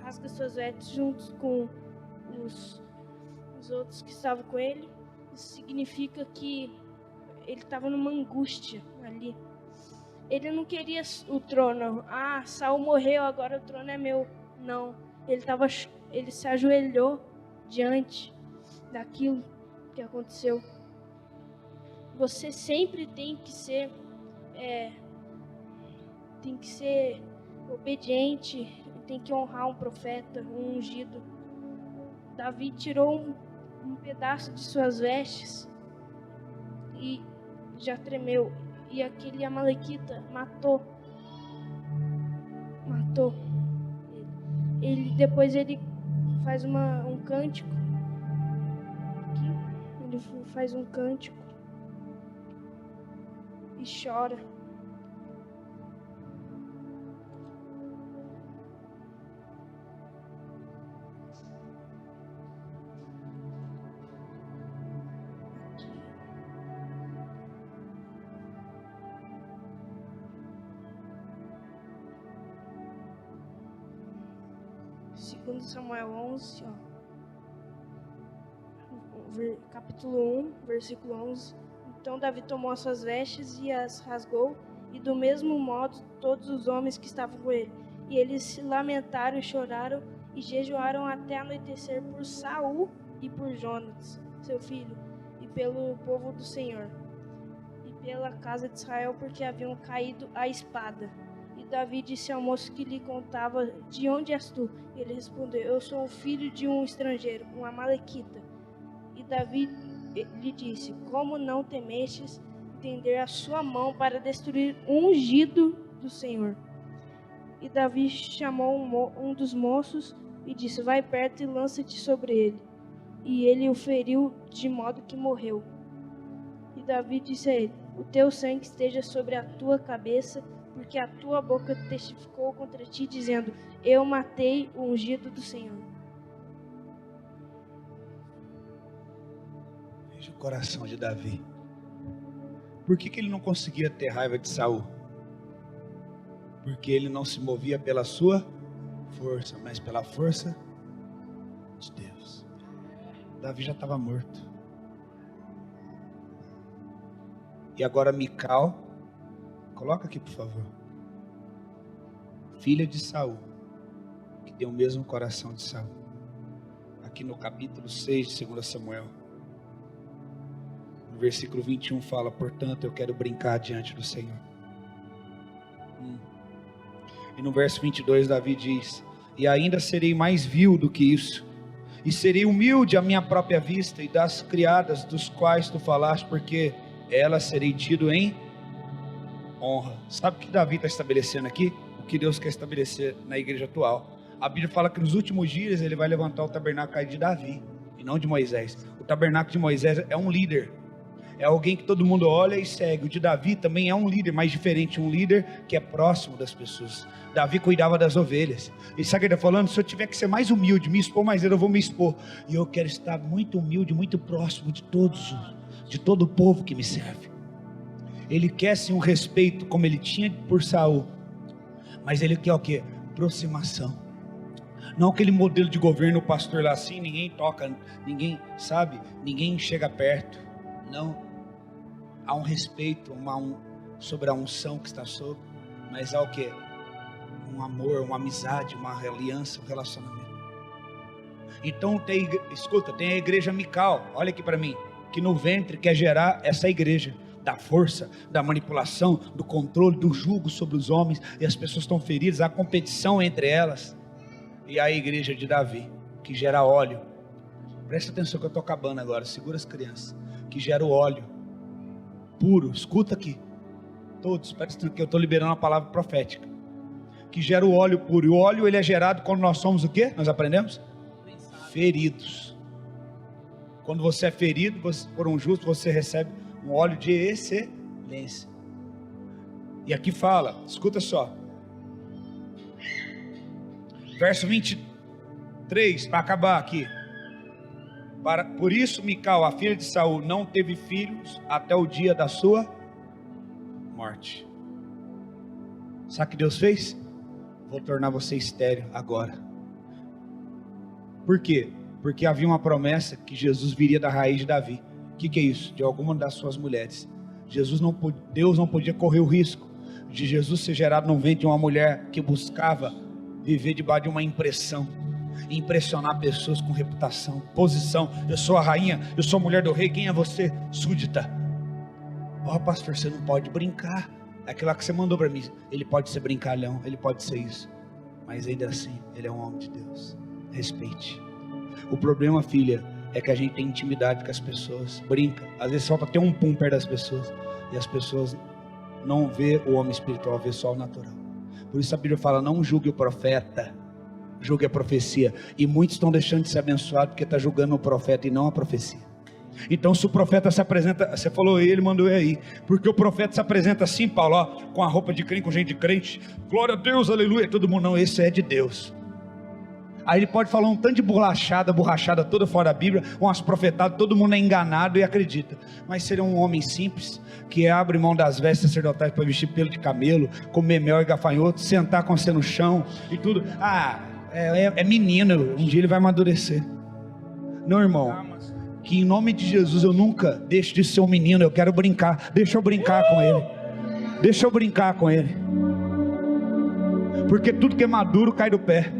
rasga suas vestes juntos com os outros que estavam com ele. Isso significa que ele estava numa angústia ali. Ele não queria o trono. Saul morreu, agora o trono é meu. Não. Ele se ajoelhou diante daquilo que aconteceu. Você sempre tem que ser obediente, tem que honrar um profeta, um ungido. Davi tirou um pedaço de suas vestes e já tremeu. E aquele amalequita matou matou ele. Depois ele faz um cântico. Aqui, ele faz um cântico e chora. Segundo Samuel 11, capítulo 1, versículo 11. Então Davi tomou as suas vestes e as rasgou, e do mesmo modo todos os homens que estavam com ele. E eles se lamentaram e choraram e jejuaram até anoitecer por Saul e por Jonatas, seu filho, e pelo povo do Senhor, e pela casa de Israel, porque haviam caído à espada. E Davi disse ao moço que lhe contava: de onde és tu? E ele respondeu: eu sou o filho de um estrangeiro, um amalequita. E Davi lhe disse: como não temestes estender a sua mão para destruir o ungido do Senhor? E Davi chamou um dos moços e disse: vai perto e lança-te sobre ele. E ele o feriu de modo que morreu. E Davi disse a ele: o teu sangue esteja sobre a tua cabeça, porque a tua boca testificou contra ti, dizendo: eu matei o ungido do Senhor. Veja o coração de Davi. Por que ele não conseguia ter raiva de Saul? Porque ele não se movia pela sua força, mas pela força de Deus. Davi já estava morto. E agora Mical, coloca aqui por favor, filha de Saul, que tem o mesmo coração de Saul. Aqui no capítulo 6 de 2 Samuel, no versículo 21 fala: portanto eu quero brincar diante do Senhor. E no verso 22 Davi diz: e ainda serei mais vil do que isso, e serei humilde à minha própria vista, e das criadas dos quais tu falaste, porque elas serei tido em honra. Sabe o que Davi está estabelecendo aqui? O que Deus quer estabelecer na igreja atual. A Bíblia fala que nos últimos dias ele vai levantar o tabernáculo de Davi, e não de Moisés. O tabernáculo de Moisés é um líder, é alguém que todo mundo olha e segue. O de Davi também é um líder, mais diferente, um líder que é próximo das pessoas. Davi cuidava das ovelhas. E sabe o que ele está falando? Se eu tiver que ser mais humilde, me expor mais, eu vou me expor. E eu quero estar muito humilde, muito próximo de todos, de todo o povo que me serve. Ele quer sim um respeito como ele tinha por Saul, mas ele quer o quê? Aproximação. Não aquele modelo de governo, o pastor lá assim, ninguém toca, ninguém sabe, ninguém chega perto. Não, há um respeito sobre a unção que está sobre, mas há o quê? Um amor, uma amizade, uma aliança, um relacionamento. Então escuta, tem a igreja Mical, olha aqui para mim, que no ventre quer gerar essa igreja da força, da manipulação, do controle, do jugo sobre os homens, e as pessoas estão feridas, há competição entre elas. E a igreja de Davi, que gera óleo. Presta atenção que eu estou acabando agora, segura as crianças. Que gera o óleo puro, escuta aqui, todos, presta atenção que eu estou liberando a palavra profética. Que gera o óleo puro, e o óleo ele é gerado quando nós somos o quê? Nós aprendemos? Feridos. Quando você é ferido, por um justo, você recebe um óleo de excelência. E aqui fala, escuta só, verso 23, para acabar aqui. Por isso Mical, a filha de Saul, não teve filhos até o dia da sua morte. Sabe o que Deus fez? Vou tornar você estéril agora. Por quê? Porque havia uma promessa que Jesus viria da raiz de Davi. O que é isso? De alguma das suas mulheres. Deus não podia correr o risco de Jesus ser gerado no ventre de uma mulher que buscava viver debaixo de uma impressão, impressionar pessoas com reputação, posição. Eu sou a rainha, eu sou a mulher do rei. Quem é você? Súdita. Pastor, você não pode brincar. Aquilo que você mandou para mim, ele pode ser brincalhão, ele pode ser isso, mas ainda assim, ele é um homem de Deus. Respeite. O problema, filha, é que a gente tem intimidade com as pessoas, brinca, às vezes falta ter um pum perto das pessoas, e as pessoas não vê o homem espiritual, vê só o natural. Por isso a Bíblia fala, não julgue o profeta, julgue a profecia. E muitos estão deixando de ser abençoados porque está julgando o profeta e não a profecia. Então se o profeta se apresenta, você falou ele, mandou aí, porque o profeta se apresenta assim, Paulo, ó, com a roupa de crente, com gente de crente, glória a Deus, aleluia, todo mundo, não, esse é de Deus. Aí ele pode falar um tanto de borrachada toda fora da Bíblia, umas profetadas, todo mundo é enganado e acredita. Mas seria um homem simples, que abre mão das vestes sacerdotais para vestir pelo de camelo, comer mel e gafanhoto, sentar com você no chão e tudo. É menino, um dia ele vai amadurecer. Não, irmão, que em nome de Jesus eu nunca deixe de ser um menino, eu quero brincar, deixa eu brincar com ele. Deixa eu brincar com ele. Porque tudo que é maduro cai do pé.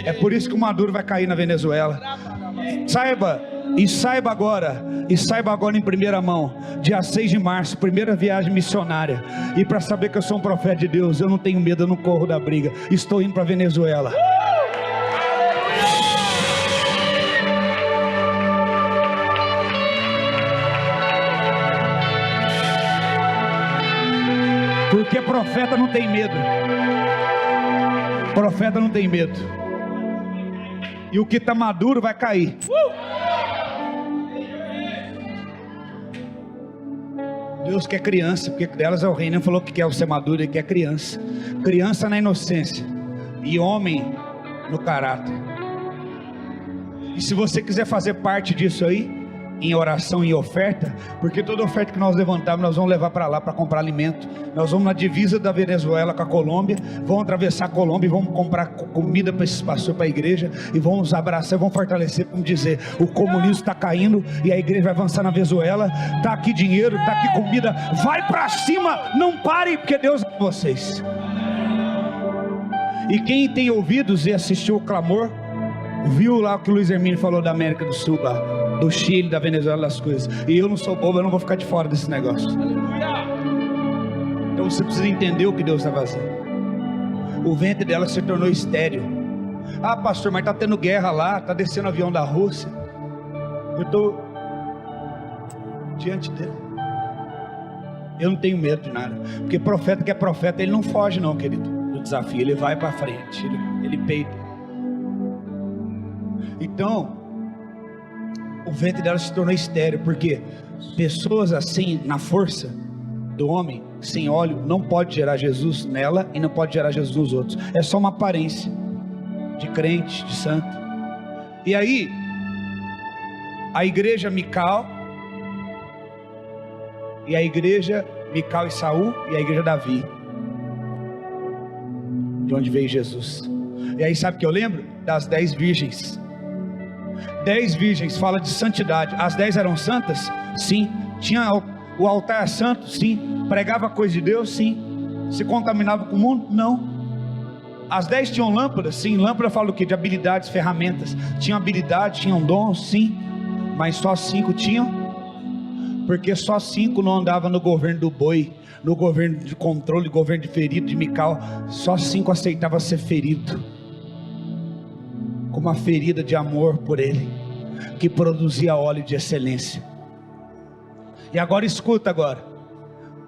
É por isso que o maduro vai cair na Venezuela. Saiba agora em primeira mão, dia 6 de março, primeira viagem missionária. E para saber que eu sou um profeta de Deus, eu não tenho medo, eu não corro da briga. Estou indo para Venezuela. Porque profeta não tem medo. Profeta não tem medo. E o que está maduro vai cair. Deus quer criança, porque delas é o reino. Ele falou que quer ser maduro, ele quer criança. Criança na inocência e homem no caráter. E se você quiser fazer parte disso aí, em oração e oferta, porque toda oferta que nós levantarmos, nós vamos levar para lá para comprar alimento. Nós vamos na divisa da Venezuela com a Colômbia, vamos atravessar a Colômbia e vamos comprar comida para esses pastores, para a igreja, e vamos abraçar, vamos fortalecer, vamos dizer, o comunismo está caindo e a igreja vai avançar na Venezuela. Está aqui dinheiro, está aqui comida, vai para cima, não pare, porque Deus é com vocês. E quem tem ouvidos e assistiu o clamor, viu lá o que o Luiz Hermínio falou da América do Sul, lá, do Chile, da Venezuela, das coisas. E eu não sou bobo, eu não vou ficar de fora desse negócio. Então você precisa entender o que Deus está fazendo. O ventre dela se tornou estéril. Ah, pastor, mas está tendo guerra lá, está descendo avião da Rússia. Eu estou diante dele. Eu não tenho medo de nada, porque profeta que é profeta, ele não foge não, querido, do desafio. Ele vai para frente, ele peita. Então, o ventre dela se tornou estéril, porque pessoas assim, na força do homem, sem óleo, não pode gerar Jesus nela e não pode gerar Jesus nos outros. É só uma aparência de crente, de santo. E aí, a igreja Mical, e a igreja Mical e Saul, e a igreja Davi, de onde veio Jesus. E aí sabe o que eu lembro? Das 10 virgens. 10 virgens, fala de santidade. As 10 eram santas? Sim. Tinha o altar santo? Sim. Pregava coisa de Deus? Sim. Se contaminava com o mundo? Não. As 10 tinham lâmpadas? Sim. Lâmpada fala o quê? De habilidades, ferramentas. Tinham habilidade, tinham dons? Sim. Mas só 5 tinham? Porque só 5 não andavam no governo do boi, no governo de controle, governo de ferido, de Mical. Só 5 aceitavam ser ferido, com uma ferida de amor por ele, que produzia óleo de excelência. E agora escuta agora,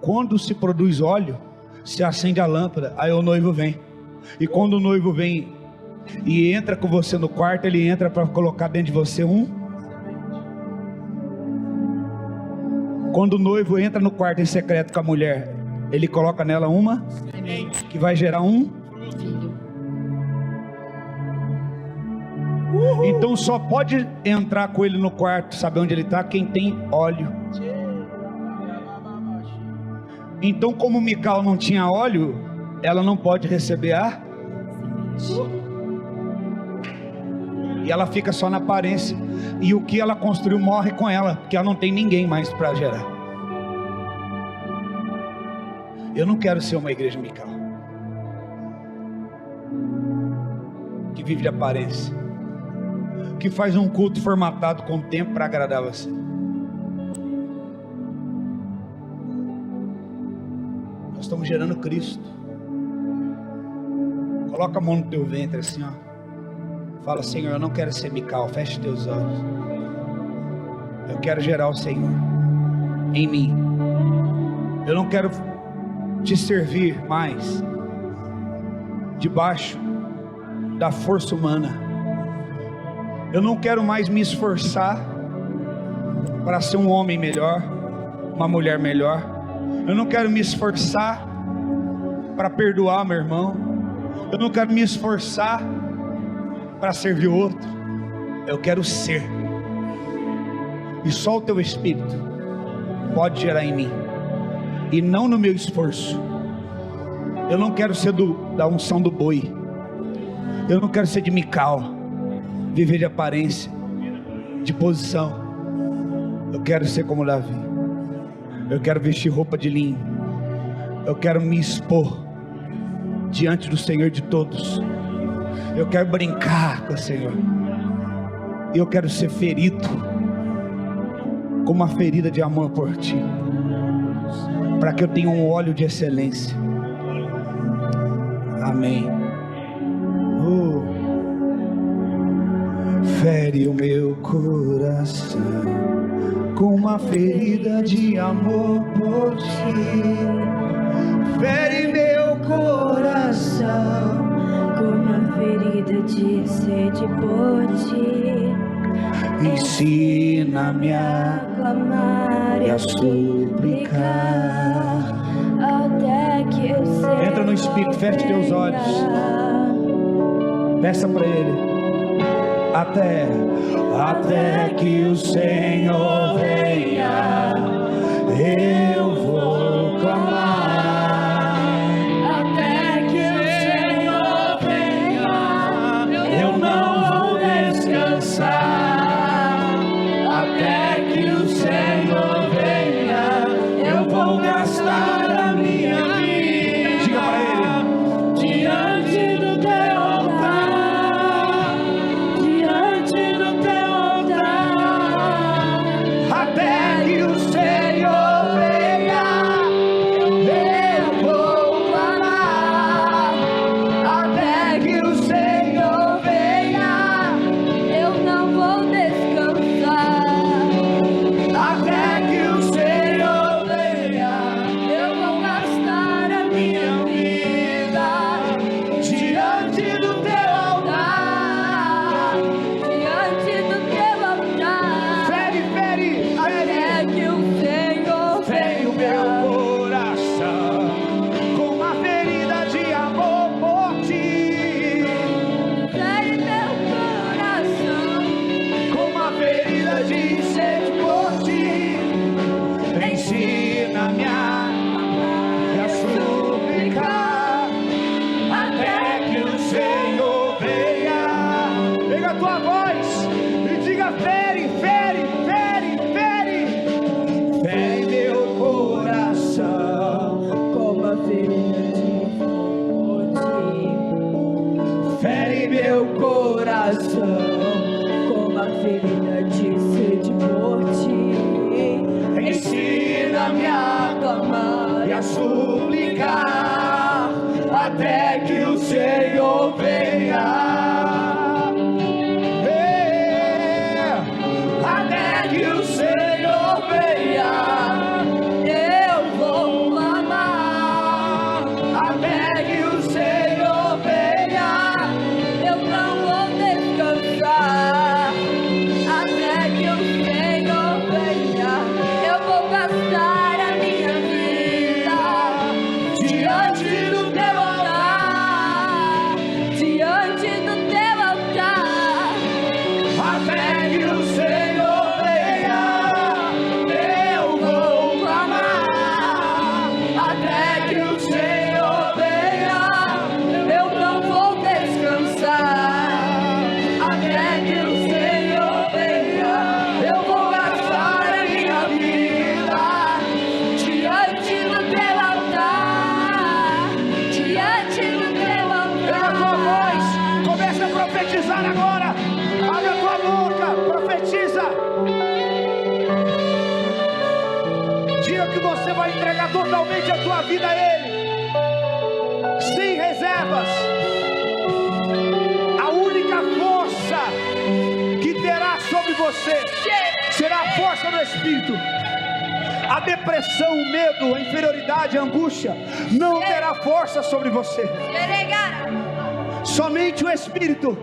quando se produz óleo, se acende a lâmpada, aí o noivo vem. E quando o noivo vem e entra com você no quarto, ele entra para colocar dentro de você quando o noivo entra no quarto em secreto com a mulher, ele coloca nela uma semente que vai gerar um filho. Então só pode entrar com ele no quarto, saber onde ele está, quem tem óleo. Então, como Mical não tinha óleo, ela não pode receber a semente. E ela fica só na aparência. E o que ela construiu morre com ela, porque ela não tem ninguém mais para gerar. Eu não quero ser uma igreja Mical, que vive de aparência, que faz um culto formatado com o tempo para agradar você. Nós estamos gerando Cristo. Coloca a mão no teu ventre assim, ó. Fala: Senhor, eu não quero ser Mical. Feche teus olhos. Eu quero gerar o Senhor em mim. Eu não quero te servir mais debaixo da força humana. Eu não quero mais me esforçar para ser um homem melhor, uma mulher melhor. Eu não quero me esforçar para perdoar meu irmão. Eu não quero me esforçar para servir o outro. Eu quero ser. E só o teu Espírito pode gerar em mim, e não no meu esforço. Eu não quero ser da unção do boi. Eu não quero ser de Mical, viver de aparência, de posição. Eu quero ser como Davi. Eu quero vestir roupa de linho. Eu quero me expor diante do Senhor de todos. Eu quero brincar com o Senhor. E eu quero ser ferido com uma ferida de amor por Ti, para que eu tenha um óleo de excelência. Amém. Fere o meu coração com uma ferida de amor por Ti. Fere meu coração com uma ferida de sede por Ti. Ensina-me a clamar e a suplicar. Até que eu seja. Entra no Espírito, feche teus olhos. Peça para Ele. Até que o Senhor venha, eu vou clamar. Até que o Senhor venha, Eu não vou descansar. Até que o Senhor venha, eu vou gastar a minha vida. Diga para Ele. diante do teu altar, diante do teu altar. Até que o Senhor venha, eu vou clamar. Até que o Senhor venha, Eu não vou descansar. até que o Senhor venha, Eu vou gastar a minha vida diante do teu altar, altar. diante do teu altar. Fere, fere, Até que o Senhor fere o meu coração com uma ferida de amor por Ti. fere meu coração. Com uma ferida de sede por Ti. Ensina-me a suplicar até que o Senhor venha. Pega a tua voz e diga: fere, fere, fere, fere. Fere meu coração, Como a ferida de fere meu coração. como a ferida de sede por Ti. Ensina-me a clamar e a suplicar até que o Senhor venha. Até que o Senhor venha, Eu vou clamar. até que o Senhor venha. Eu não vou descansar. Até que o Senhor venha. Eu vou gastar a minha vida diante do teu altar, diante do teu altar. Até que o Senhor venha, eu vou clamar. Até que o Senhor venha, Eu não vou descansar. Até que o Senhor venha. Eu vou gastar a minha vida diante do teu altar, diante do teu pega a tua voz, altar. comece a profetizar agora. Abre a tua boca, profetiza. Diga que você vai entregar totalmente a tua vida a Ele, sem reservas. A única força que terá sobre você será a força do Espírito. A depressão, o medo, a inferioridade, a angústia não terá força sobre você. Somente o Espírito.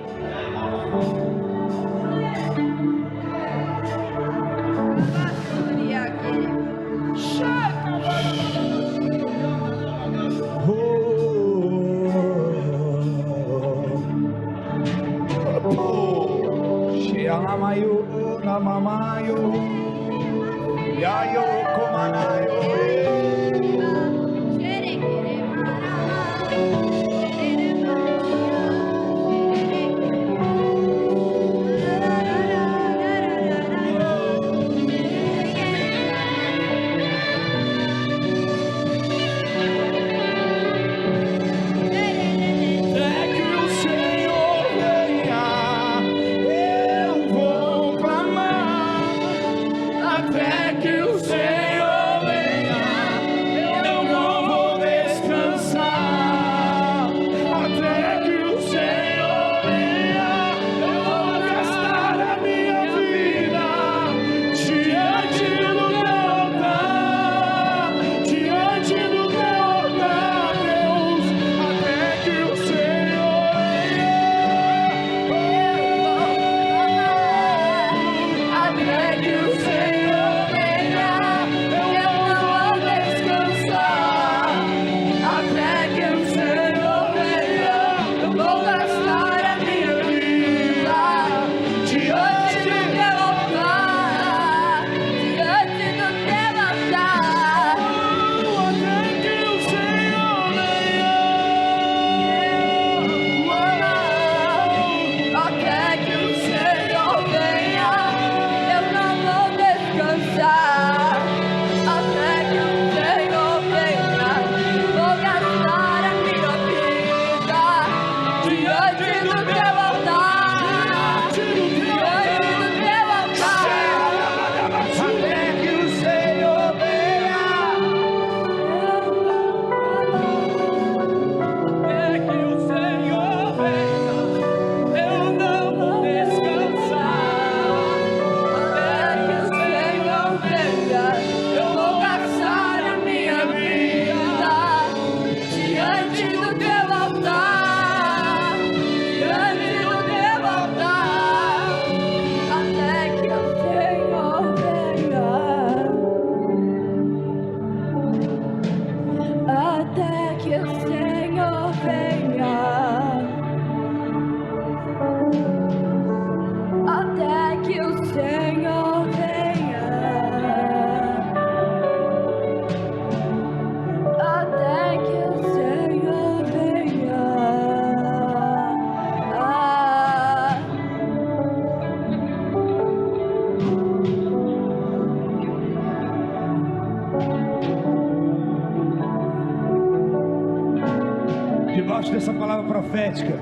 Debaixo dessa palavra profética,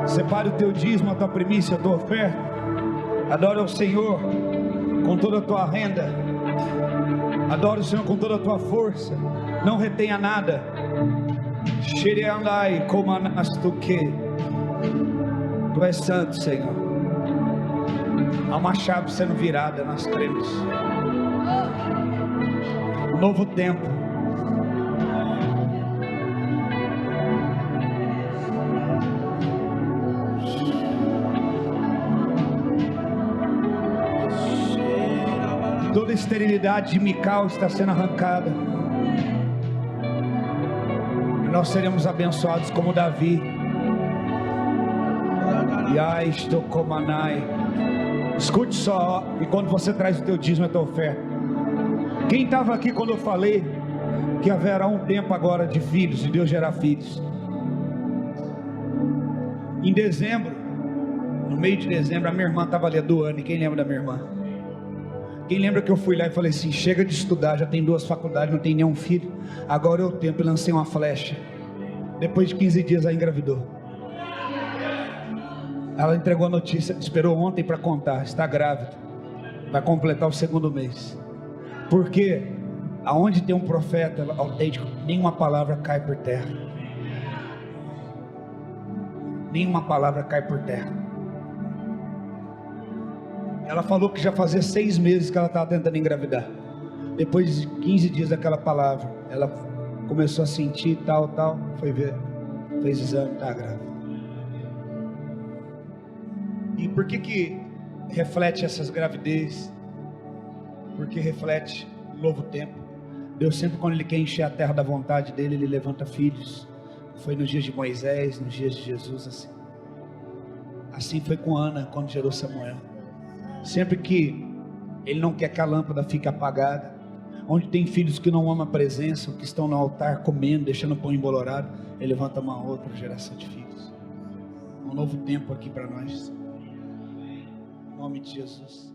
separe o teu dízimo, a tua primícia, a tua oferta. Adore ao Senhor com toda a tua renda. Adore o Senhor com toda a tua força. Não retenha nada. Xereandai comanastuque. Tu és santo, Senhor. Há uma chave sendo virada, nós cremos. Um novo tempo. Toda esterilidade de Mical está sendo arrancada. E nós seremos abençoados como Davi. Escute só, e quando você traz o teu dízimo e a tua oferta. Quem estava aqui quando eu falei que haverá um tempo agora de filhos, de Deus gerar filhos? Em dezembro, no meio de dezembro, a minha irmã estava ali, a Duane. Quem lembra da minha irmã? Quem lembra que eu fui lá e falei assim: chega de estudar, já tem 2 faculdades, não tem nenhum filho, agora é o tempo. E lancei uma flecha. Depois de 15 dias ela engravidou. Ela entregou a notícia, esperou ontem para contar, está grávida, vai completar o 2º mês. Porque aonde tem um profeta autêntico, nenhuma palavra cai por terra. Nenhuma palavra cai por terra. Ela falou que já fazia 6 meses que ela estava tentando engravidar. Depois de 15 dias daquela palavra, ela começou a sentir tal, foi ver, fez exame, tá grávida. E por que reflete essas gravidez? Porque reflete um novo tempo. Deus sempre, quando Ele quer encher a terra da vontade dEle, Ele levanta filhos. Foi nos dias de Moisés, nos dias de Jesus, assim. Assim foi com Ana, quando gerou Samuel. Sempre que Ele não quer que a lâmpada fique apagada, onde tem filhos que não amam a presença, que estão no altar comendo, deixando o pão embolorado, Ele levanta uma outra geração de filhos. Um novo tempo aqui para nós. Em nome de Jesus.